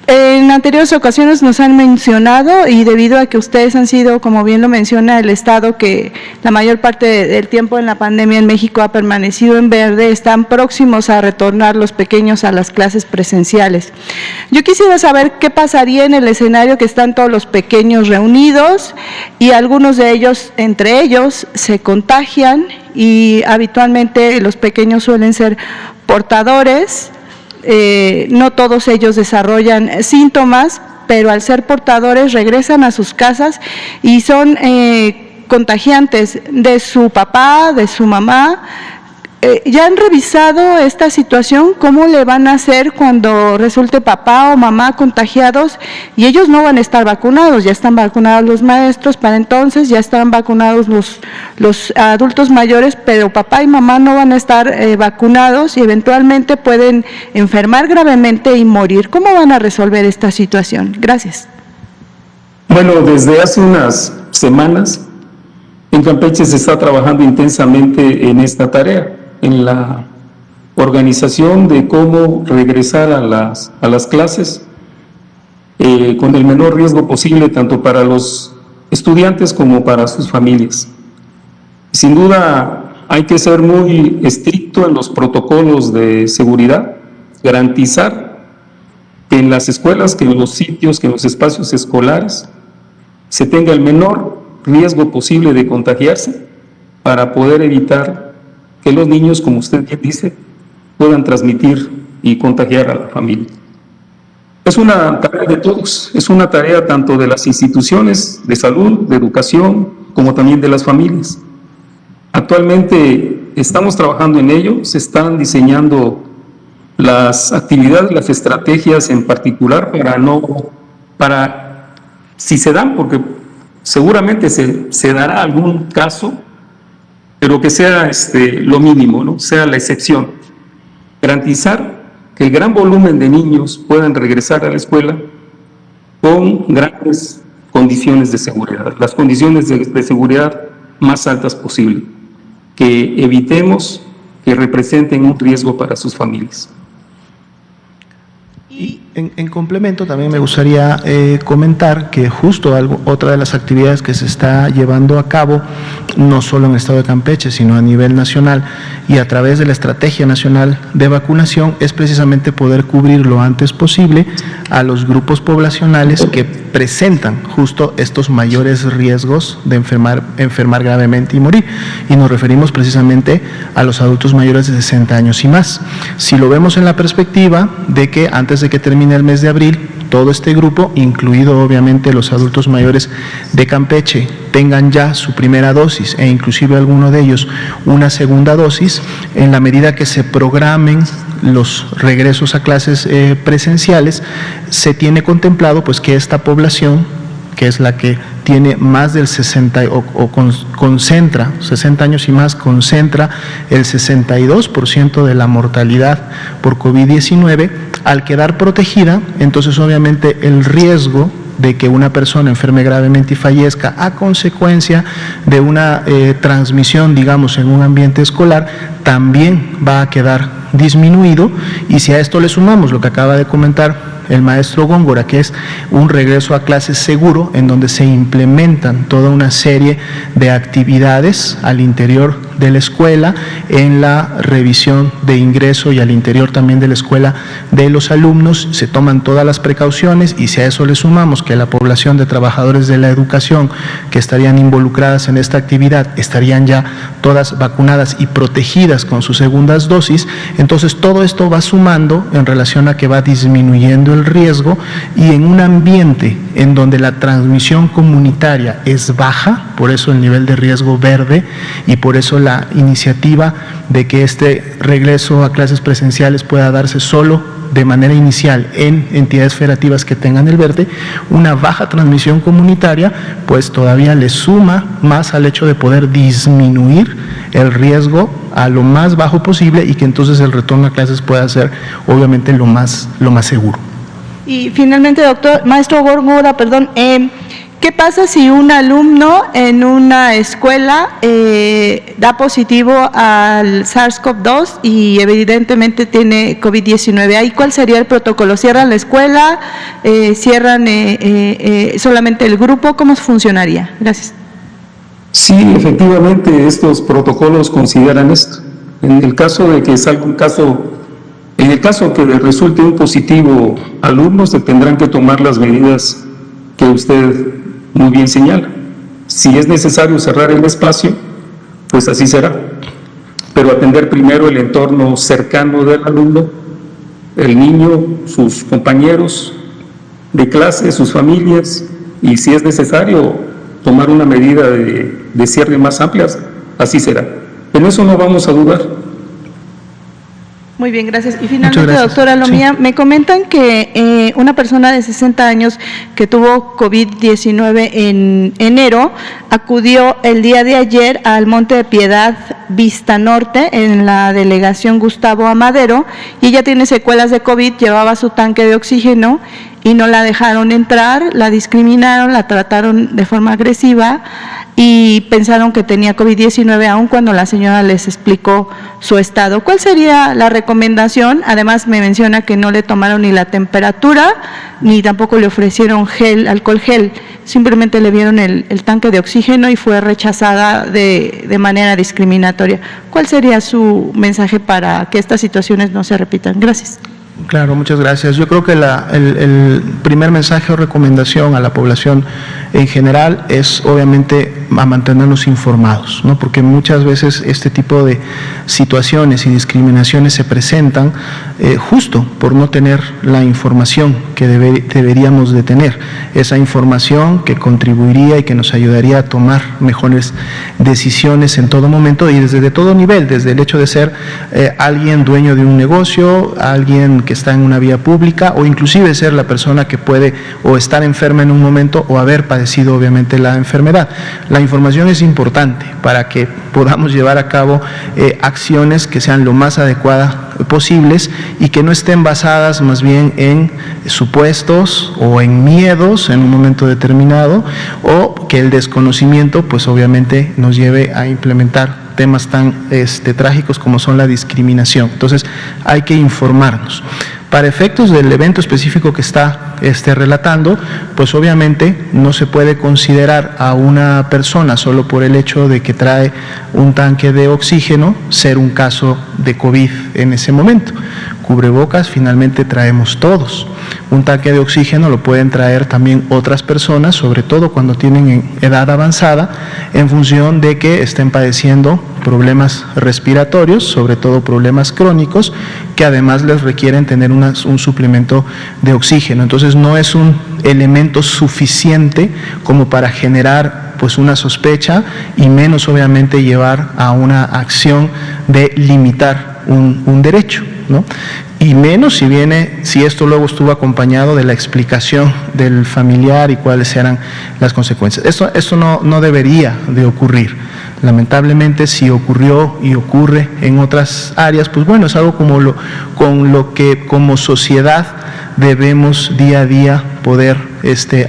en anteriores ocasiones nos han mencionado, y debido a que ustedes han sido, como bien lo menciona, el estado que la mayor parte del tiempo en la pandemia en México ha permanecido en verde, están próximos a retornar los pequeños a las clases presenciales. Yo quisiera saber qué pasaría en el escenario que están todos los pequeños reunidos y algunos de ellos, entre ellos, se contagian, y habitualmente los pequeños suelen ser portadores. No todos ellos desarrollan síntomas, pero al ser portadores regresan a sus casas y son contagiantes de su papá, de su mamá. ¿Ya han revisado esta situación? ¿Cómo le van a hacer cuando resulte papá o mamá contagiados? Y ellos no van a estar vacunados, ya están vacunados los maestros, para entonces ya están vacunados los adultos mayores, pero papá y mamá no van a estar vacunados y eventualmente pueden enfermar gravemente y morir. ¿Cómo van a resolver esta situación? Gracias. Bueno, desde hace unas semanas en Campeche se está trabajando intensamente en esta tarea, en la organización de cómo regresar a las clases con el menor riesgo posible, tanto para los estudiantes como para sus familias. Sin duda hay que ser muy estricto en los protocolos de seguridad, garantizar que en las escuelas, que en los sitios, que en los espacios escolares se tenga el menor riesgo posible de contagiarse, para poder evitar que los niños, como usted bien dice, puedan transmitir y contagiar a la familia. Es una tarea de todos, es una tarea tanto de las instituciones de salud, de educación, como también de las familias. Actualmente estamos trabajando en ello, se están diseñando las actividades, las estrategias en particular para si se dan, porque seguramente se dará algún caso, pero que sea lo mínimo, ¿no? Sea la excepción. Garantizar que el gran volumen de niños puedan regresar a la escuela con grandes condiciones de seguridad, las condiciones de seguridad más altas posible, que evitemos que representen un riesgo para sus familias. Y en complemento también me gustaría comentar que justo otra de las actividades que se está llevando a cabo, no solo en el estado de Campeche, sino a nivel nacional y a través de la Estrategia Nacional de Vacunación, es precisamente poder cubrir lo antes posible a los grupos poblacionales que presentan justo estos mayores riesgos de enfermar gravemente y morir. Y nos referimos precisamente a los adultos mayores de 60 años y más. Si lo vemos en la perspectiva de que antes de que termine el mes de abril, todo este grupo, incluido obviamente los adultos mayores de Campeche, tengan ya su primera dosis e inclusive alguno de ellos una segunda dosis, en la medida que se programen los regresos a clases presenciales, se tiene contemplado pues que esta población, que es la que tiene más del 60 concentra, 60 años y más, concentra el 62% de la mortalidad por COVID-19, al quedar protegida, entonces obviamente el riesgo de que una persona enferme gravemente y fallezca a consecuencia de una transmisión, digamos, en un ambiente escolar, también va a quedar disminuido. Y si a esto le sumamos lo que acaba de comentar el maestro Góngora, que es un regreso a clases seguro, en donde se implementan toda una serie de actividades al interior de la escuela, en la revisión de ingreso y al interior también de la escuela de los alumnos, se toman todas las precauciones, y si a eso le sumamos que la población de trabajadores de la educación que estarían involucradas en esta actividad estarían ya todas vacunadas y protegidas con sus segundas dosis, entonces todo esto va sumando en relación a que va disminuyendo el riesgo, y en un ambiente en donde la transmisión comunitaria es baja, por eso el nivel de riesgo verde, y por eso la iniciativa de que este regreso a clases presenciales pueda darse solo de manera inicial en entidades federativas que tengan el verde, una baja transmisión comunitaria, pues todavía le suma más al hecho de poder disminuir el riesgo a lo más bajo posible y que entonces el retorno a clases pueda ser obviamente lo más seguro. Y finalmente, maestro Góngora, ¿qué pasa si un alumno en una escuela da positivo al SARS-CoV-2 y evidentemente tiene COVID-19? ¿Ahí cuál sería el protocolo? ¿Cierran la escuela? ¿Cierran solamente el grupo? ¿Cómo funcionaría? Gracias. Sí, efectivamente, estos protocolos consideran esto. En el caso de que salga un caso, en el caso que le resulte un positivo alumno, se tendrán que tomar las medidas que usted muy bien señala. Si es necesario cerrar el espacio, pues así será. Pero atender primero el entorno cercano del alumno, el niño, sus compañeros de clase, sus familias, y si es necesario tomar una medida de cierre más amplias, así será. En eso no vamos a dudar. Muy bien, gracias. Y finalmente, doctora Lomía, sí, me comentan que una persona de 60 años que tuvo COVID-19 en enero acudió el día de ayer al Monte de Piedad Vista Norte en la delegación Gustavo Amadero y ella tiene secuelas de COVID, llevaba su tanque de oxígeno y no la dejaron entrar, la discriminaron, la trataron de forma agresiva y pensaron que tenía COVID-19 aun cuando la señora les explicó su estado. ¿Cuál sería la recomendación? Además me menciona que no le tomaron ni la temperatura ni tampoco le ofrecieron alcohol gel, simplemente le vieron el tanque de oxígeno y fue rechazada de manera discriminatoria. ¿Cuál sería su mensaje para que estas situaciones no se repitan? Gracias. Claro, muchas gracias. Yo creo que el primer mensaje o recomendación a la población en general es obviamente a mantenernos informados, ¿no? Porque muchas veces este tipo de situaciones y discriminaciones se presentan justo por no tener la información que deberíamos de tener, esa información que contribuiría y que nos ayudaría a tomar mejores decisiones en todo momento y desde todo nivel, desde el hecho de ser alguien dueño de un negocio, alguien que está en una vía pública o inclusive ser la persona que puede o estar enferma en un momento o haber padecido obviamente la enfermedad. La información es importante para que podamos llevar a cabo acciones que sean lo más adecuadas posibles y que no estén basadas más bien en supuestos o en miedos en un momento determinado o que el desconocimiento pues obviamente nos lleve a implementar temas tan trágicos como son la discriminación. Entonces hay que informarnos. Para efectos del evento específico que está relatando, pues obviamente no se puede considerar a una persona solo por el hecho de que trae un tanque de oxígeno ser un caso de COVID en ese momento. Cubrebocas finalmente traemos todos. Un tanque de oxígeno lo pueden traer también otras personas, sobre todo cuando tienen edad avanzada, en función de que estén padeciendo problemas respiratorios, sobre todo problemas crónicos, que además les requieren tener un suplemento de oxígeno. Entonces no es un elemento suficiente como para generar pues una sospecha y menos obviamente llevar a una acción de limitar un derecho, ¿no? Y menos si esto luego estuvo acompañado de la explicación del familiar y cuáles eran las consecuencias. Esto no debería de ocurrir. Lamentablemente, si ocurrió y ocurre en otras áreas, pues bueno, es algo con lo que como sociedad debemos día a día poder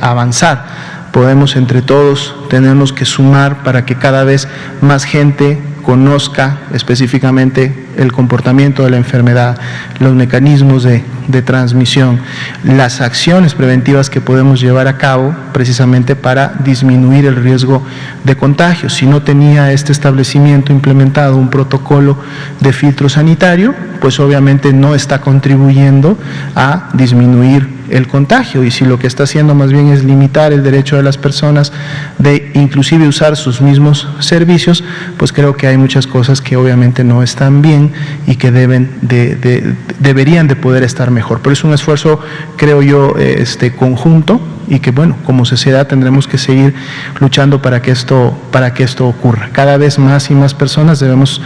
avanzar. Podemos entre todos tenernos que sumar para que cada vez más gente conozca específicamente el comportamiento de la enfermedad, los mecanismos de transmisión, las acciones preventivas que podemos llevar a cabo precisamente para disminuir el riesgo de contagio. Si no tenía este establecimiento implementado un protocolo de filtro sanitario, pues obviamente no está contribuyendo a disminuir el contagio y si lo que está haciendo más bien es limitar el derecho de las personas de inclusive usar sus mismos servicios, pues creo que hay muchas cosas que obviamente no están bien y que deberían de poder estar mejor. Pero es un esfuerzo, creo yo, conjunto y que bueno, como sociedad tendremos que seguir luchando para que esto ocurra. Cada vez más y más personas debemos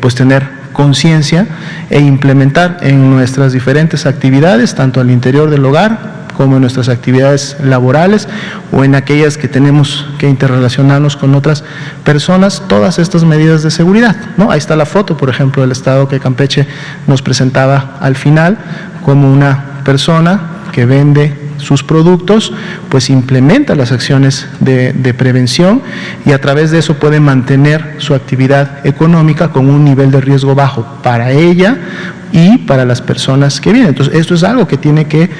pues tener conciencia e implementar en nuestras diferentes actividades, tanto al interior del hogar como en nuestras actividades laborales o en aquellas que tenemos que interrelacionarnos con otras personas, todas estas medidas de seguridad, ¿no? Ahí está la foto, por ejemplo, del estado que Campeche nos presentaba al final, como una persona que vende sus productos, pues implementa las acciones de prevención y a través de eso puede mantener su actividad económica con un nivel de riesgo bajo para ella y para las personas que vienen. Entonces, esto es algo que tiene que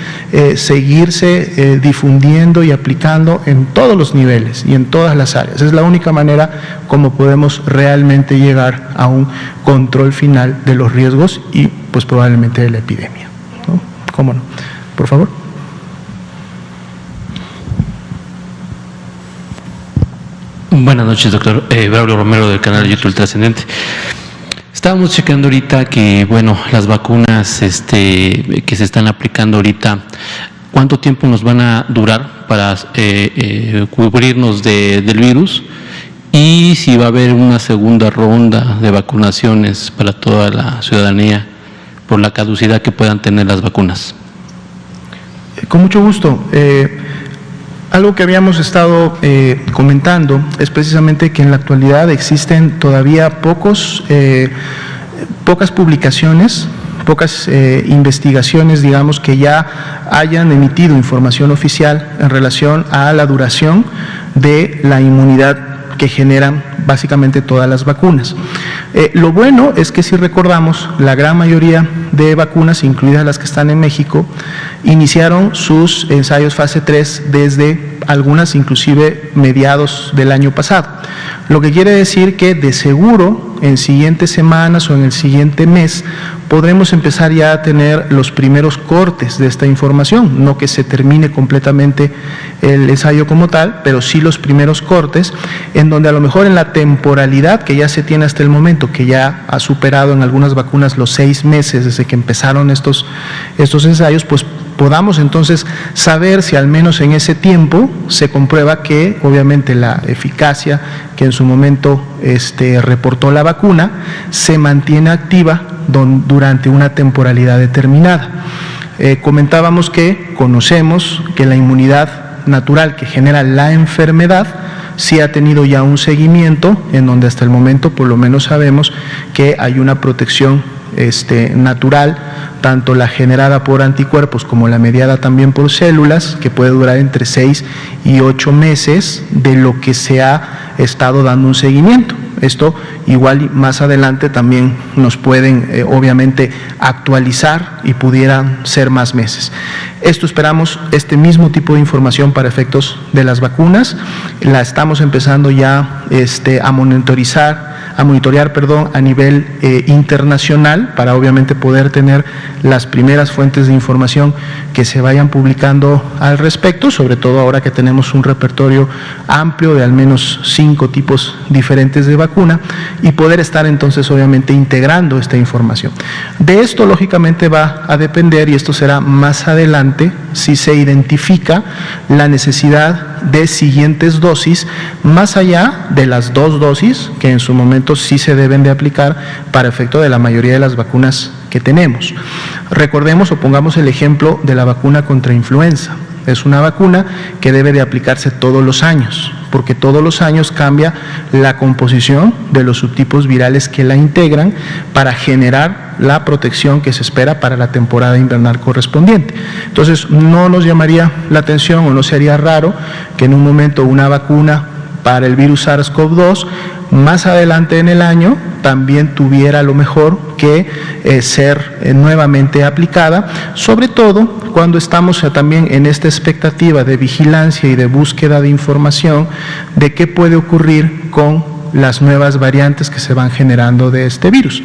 seguirse difundiendo y aplicando en todos los niveles y en todas las áreas. Es la única manera como podemos realmente llegar a un control final de los riesgos y pues probablemente de la epidemia, ¿no? ¿Cómo no? Por favor. Buenas noches, doctor. Braulio Romero, del canal de YouTube Trascendente. Estábamos checando ahorita que, bueno, las vacunas que se están aplicando ahorita, ¿cuánto tiempo nos van a durar para cubrirnos del virus? Y si va a haber una segunda ronda de vacunaciones para toda la ciudadanía por la caducidad que puedan tener las vacunas. Con mucho gusto. Algo que habíamos estado comentando es precisamente que en la actualidad existen todavía pocas publicaciones, pocas investigaciones, digamos, que ya hayan emitido información oficial en relación a la duración de la inmunidad que generan básicamente todas las vacunas. Lo bueno es que si recordamos, la gran mayoría de vacunas, incluidas las que están en México, iniciaron sus ensayos fase 3 desde algunas inclusive mediados del año pasado. Lo que quiere decir que de seguro en siguientes semanas o en el siguiente mes podremos empezar ya a tener los primeros cortes de esta información, no que se termine completamente el ensayo como tal, pero sí los primeros cortes, en donde a lo mejor en la temporalidad que ya se tiene hasta el momento, que ya ha superado en algunas vacunas los 6 meses desde que empezaron estos ensayos, pues podamos entonces saber si al menos en ese tiempo se comprueba que obviamente la eficacia que en su momento reportó la vacuna se mantiene activa durante una temporalidad determinada. Comentábamos que conocemos que la inmunidad natural que genera la enfermedad sí ha tenido ya un seguimiento en donde hasta el momento por lo menos sabemos que hay una protección natural, tanto la generada por anticuerpos como la mediada también por células, que puede durar entre 6 y 8 meses de lo que se ha estado dando un seguimiento. Esto igual más adelante también nos pueden obviamente actualizar y pudieran ser más meses. Esto esperamos, este mismo tipo de información para efectos de las vacunas, la estamos empezando ya a monitorear a nivel internacional para obviamente poder tener las primeras fuentes de información que se vayan publicando al respecto, sobre todo ahora que tenemos un repertorio amplio de al menos 5 tipos diferentes de vacuna y poder estar entonces obviamente integrando esta información. De esto lógicamente va a depender, y esto será más adelante, si se identifica la necesidad de siguientes dosis más allá de las 2 dosis que en su momento sí se deben de aplicar para efecto de la mayoría de las vacunas que tenemos. Recordemos o pongamos el ejemplo de la vacuna contra influenza. Es una vacuna que debe de aplicarse todos los años, porque todos los años cambia la composición de los subtipos virales que la integran para generar la protección que se espera para la temporada invernal correspondiente. Entonces, no nos llamaría la atención o no sería raro que en un momento una vacuna para el virus SARS-CoV-2 más adelante en el año también tuviera a lo mejor que ser nuevamente aplicada, sobre todo cuando estamos también en esta expectativa de vigilancia y de búsqueda de información de qué puede ocurrir con las nuevas variantes que se van generando de este virus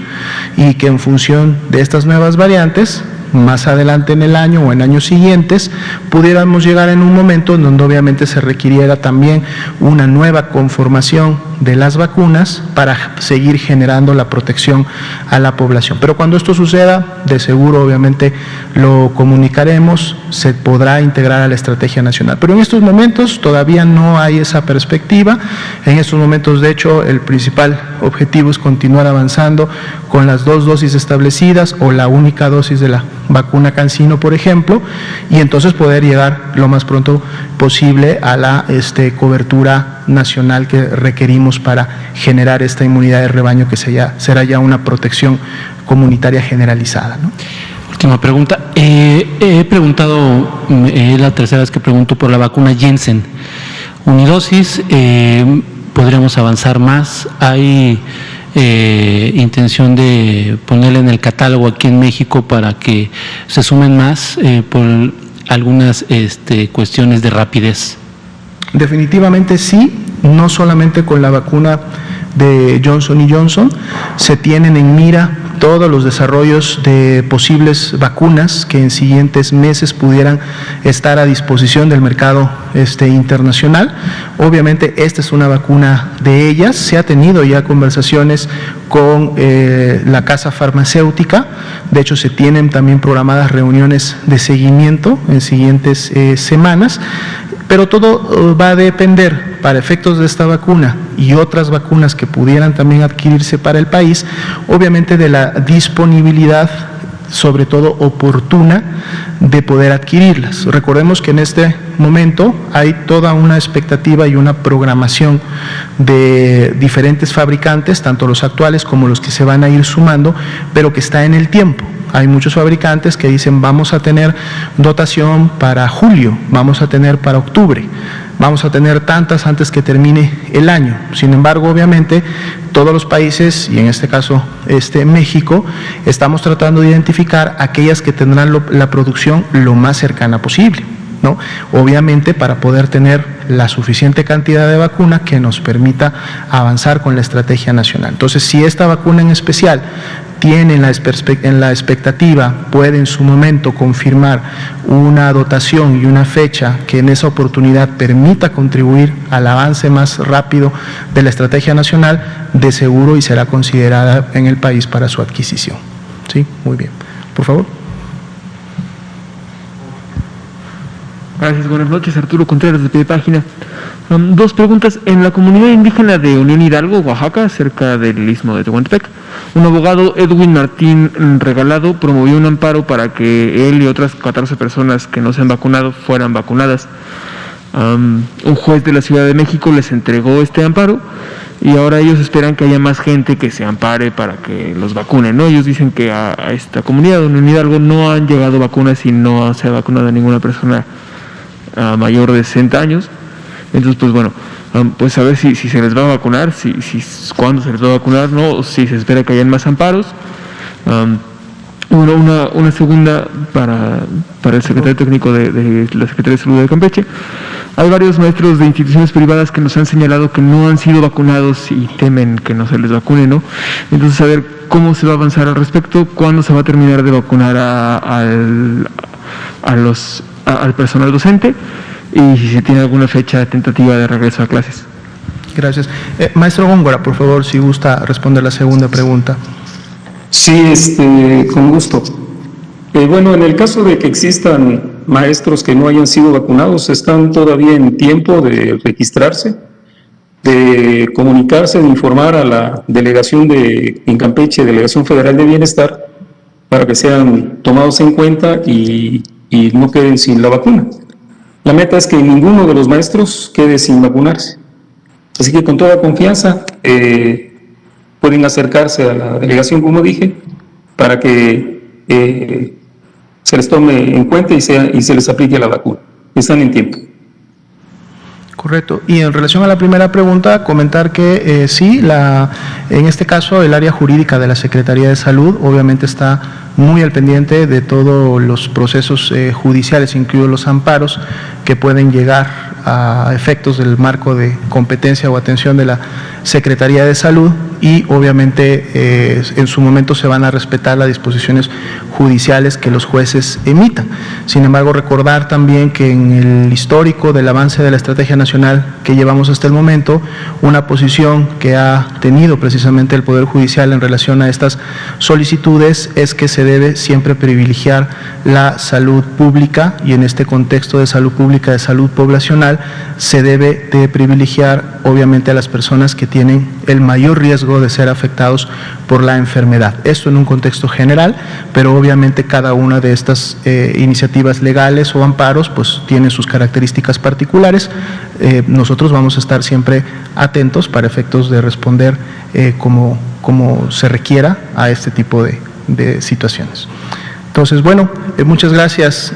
y que en función de estas nuevas variantes más adelante en el año o en años siguientes pudiéramos llegar en un momento en donde obviamente se requiriera también una nueva conformación de las vacunas para seguir generando la protección a la población. Pero cuando esto suceda, de seguro obviamente lo comunicaremos, se podrá integrar a la estrategia nacional. Pero en estos momentos todavía no hay esa perspectiva. En estos momentos, de hecho, el principal objetivo es continuar avanzando con las 2 dosis establecidas o la única dosis de la vacuna CanSino, por ejemplo, y entonces poder llegar lo más pronto posible a la cobertura nacional que requerimos para generar esta inmunidad de rebaño que será ya una protección comunitaria generalizada, ¿no? Última pregunta. He preguntado, la tercera vez que pregunto por la vacuna Janssen. Unidosis, ¿podríamos avanzar más? ¿Hay intención de ponerla en el catálogo aquí en México para que se sumen más por algunas cuestiones de rapidez? Definitivamente sí, no solamente con la vacuna de Johnson & Johnson, se tienen en mira todos los desarrollos de posibles vacunas que en siguientes meses pudieran estar a disposición del mercado internacional. Obviamente esta es una vacuna de ellas, se ha tenido ya conversaciones con la casa farmacéutica, de hecho se tienen también programadas reuniones de seguimiento en siguientes semanas, pero todo va a depender, para efectos de esta vacuna y otras vacunas que pudieran también adquirirse para el país, obviamente de la disponibilidad, sobre todo oportuna, de poder adquirirlas. Recordemos que en este momento hay toda una expectativa y una programación de diferentes fabricantes, tanto los actuales como los que se van a ir sumando, pero que está en el tiempo. Hay muchos fabricantes que dicen vamos a tener dotación para julio, vamos a tener para octubre, vamos a tener tantas antes que termine el año. Sin embargo, obviamente, todos los países, y en este caso México, estamos tratando de identificar aquellas que tendrán la producción lo más cercana posible, ¿no? Obviamente para poder tener la suficiente cantidad de vacuna que nos permita avanzar con la estrategia nacional. Entonces, si esta vacuna en especial tiene en la expectativa, puede en su momento confirmar una dotación y una fecha que en esa oportunidad permita contribuir al avance más rápido de la estrategia nacional, de seguro y será considerada en el país para su adquisición. ¿Sí? Muy bien. Por favor. Gracias, buenas noches. Arturo Contreras, de Pie de Página. 2 preguntas. En la comunidad indígena de Unión Hidalgo, Oaxaca, cerca del istmo de Tehuantepec, un abogado, Edwin Martín Regalado, promovió un amparo para que él y otras 14 personas que no se han vacunado fueran vacunadas. Un juez de la Ciudad de México les entregó este amparo y ahora ellos esperan que haya más gente que se ampare para que los vacunen, ¿no? Ellos dicen que a esta comunidad de Unión Hidalgo no han llegado vacunas y no se ha vacunado a ninguna persona mayor de 60 años. Entonces, pues bueno, pues a ver si se les va a vacunar, cuándo se les va a vacunar, ¿no? O si se espera que hayan más amparos. Bueno, una segunda para el secretario técnico de la Secretaría de Salud de Campeche. Hay varios maestros de instituciones privadas que nos han señalado que no han sido vacunados y temen que no se les vacune, ¿no? Entonces, a ver cómo se va a avanzar al respecto, cuándo se va a terminar de vacunar al personal docente y si se tiene alguna fecha tentativa de regreso a clases. Gracias. Maestro Góngora, por favor, si gusta responder la segunda pregunta. Sí, con gusto. Bueno, en el caso de que existan maestros que no hayan sido vacunados, están todavía en tiempo de registrarse, de comunicarse, de informar a la delegación en Campeche, Delegación Federal de Bienestar, para que sean tomados en cuenta y no queden sin la vacuna. La meta es que ninguno de los maestros quede sin vacunarse. Así que con toda confianza pueden acercarse a la delegación, como dije, para que se les tome en cuenta y se les aplique la vacuna. Están en tiempo. Correcto. Y en relación a la primera pregunta, comentar que sí, en este caso el área jurídica de la Secretaría de Salud obviamente está muy al pendiente de todos los procesos judiciales, incluidos los amparos que pueden llegar a efectos del marco de competencia o atención de la Secretaría de Salud y obviamente en su momento se van a respetar las disposiciones judiciales que los jueces emitan. Sin embargo, recordar también que en el histórico del avance de la estrategia nacional que llevamos hasta el momento, una posición que ha tenido precisamente el Poder Judicial en relación a estas solicitudes es que se debe siempre privilegiar la salud pública y en este contexto de salud pública, de salud poblacional, se debe de privilegiar obviamente a las personas que tienen el mayor riesgo de ser afectados por la enfermedad. Esto en un contexto general, pero obviamente cada una de estas iniciativas legales o amparos pues tiene sus características particulares. Nosotros vamos a estar siempre atentos para efectos de responder como se requiera a este tipo de situaciones. Entonces, bueno, muchas gracias.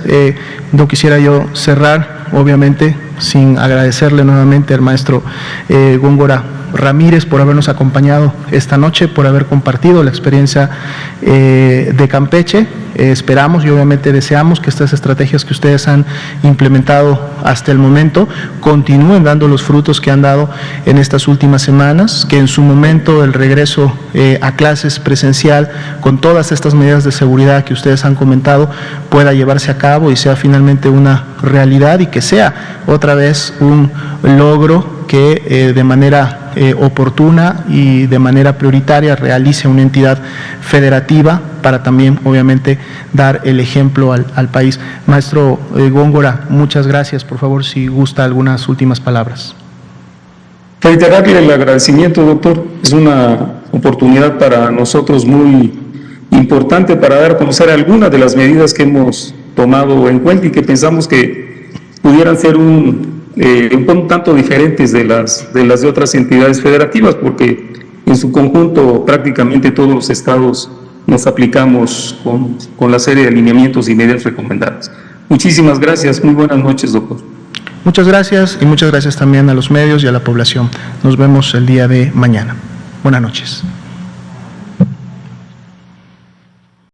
No quisiera yo cerrar, obviamente, sin agradecerle nuevamente al maestro Góngora Ramírez por habernos acompañado esta noche, por haber compartido la experiencia de Campeche. Esperamos y obviamente deseamos que estas estrategias que ustedes han implementado hasta el momento continúen dando los frutos que han dado en estas últimas semanas, que en su momento el regreso a clases presencial con todas estas medidas de seguridad que ustedes han comentado pueda llevarse a cabo y sea finalmente una realidad y que sea otra vez un logro que de manera oportuna y de manera prioritaria realice una entidad federativa para también obviamente dar el ejemplo al país. Maestro Góngora, muchas gracias. Por favor, si gusta algunas últimas palabras. Reiterarle el agradecimiento, doctor. Es una oportunidad para nosotros muy importante para dar a conocer algunas de las medidas que hemos tomado en cuenta y que pensamos que pudieran ser un tanto diferentes de las de otras entidades federativas, porque en su conjunto prácticamente todos los estados nos aplicamos con la serie de alineamientos y medidas recomendadas. Muchísimas gracias, muy buenas noches, doctor. Muchas gracias y muchas gracias también a los medios y a la población. Nos vemos el día de mañana. Buenas noches.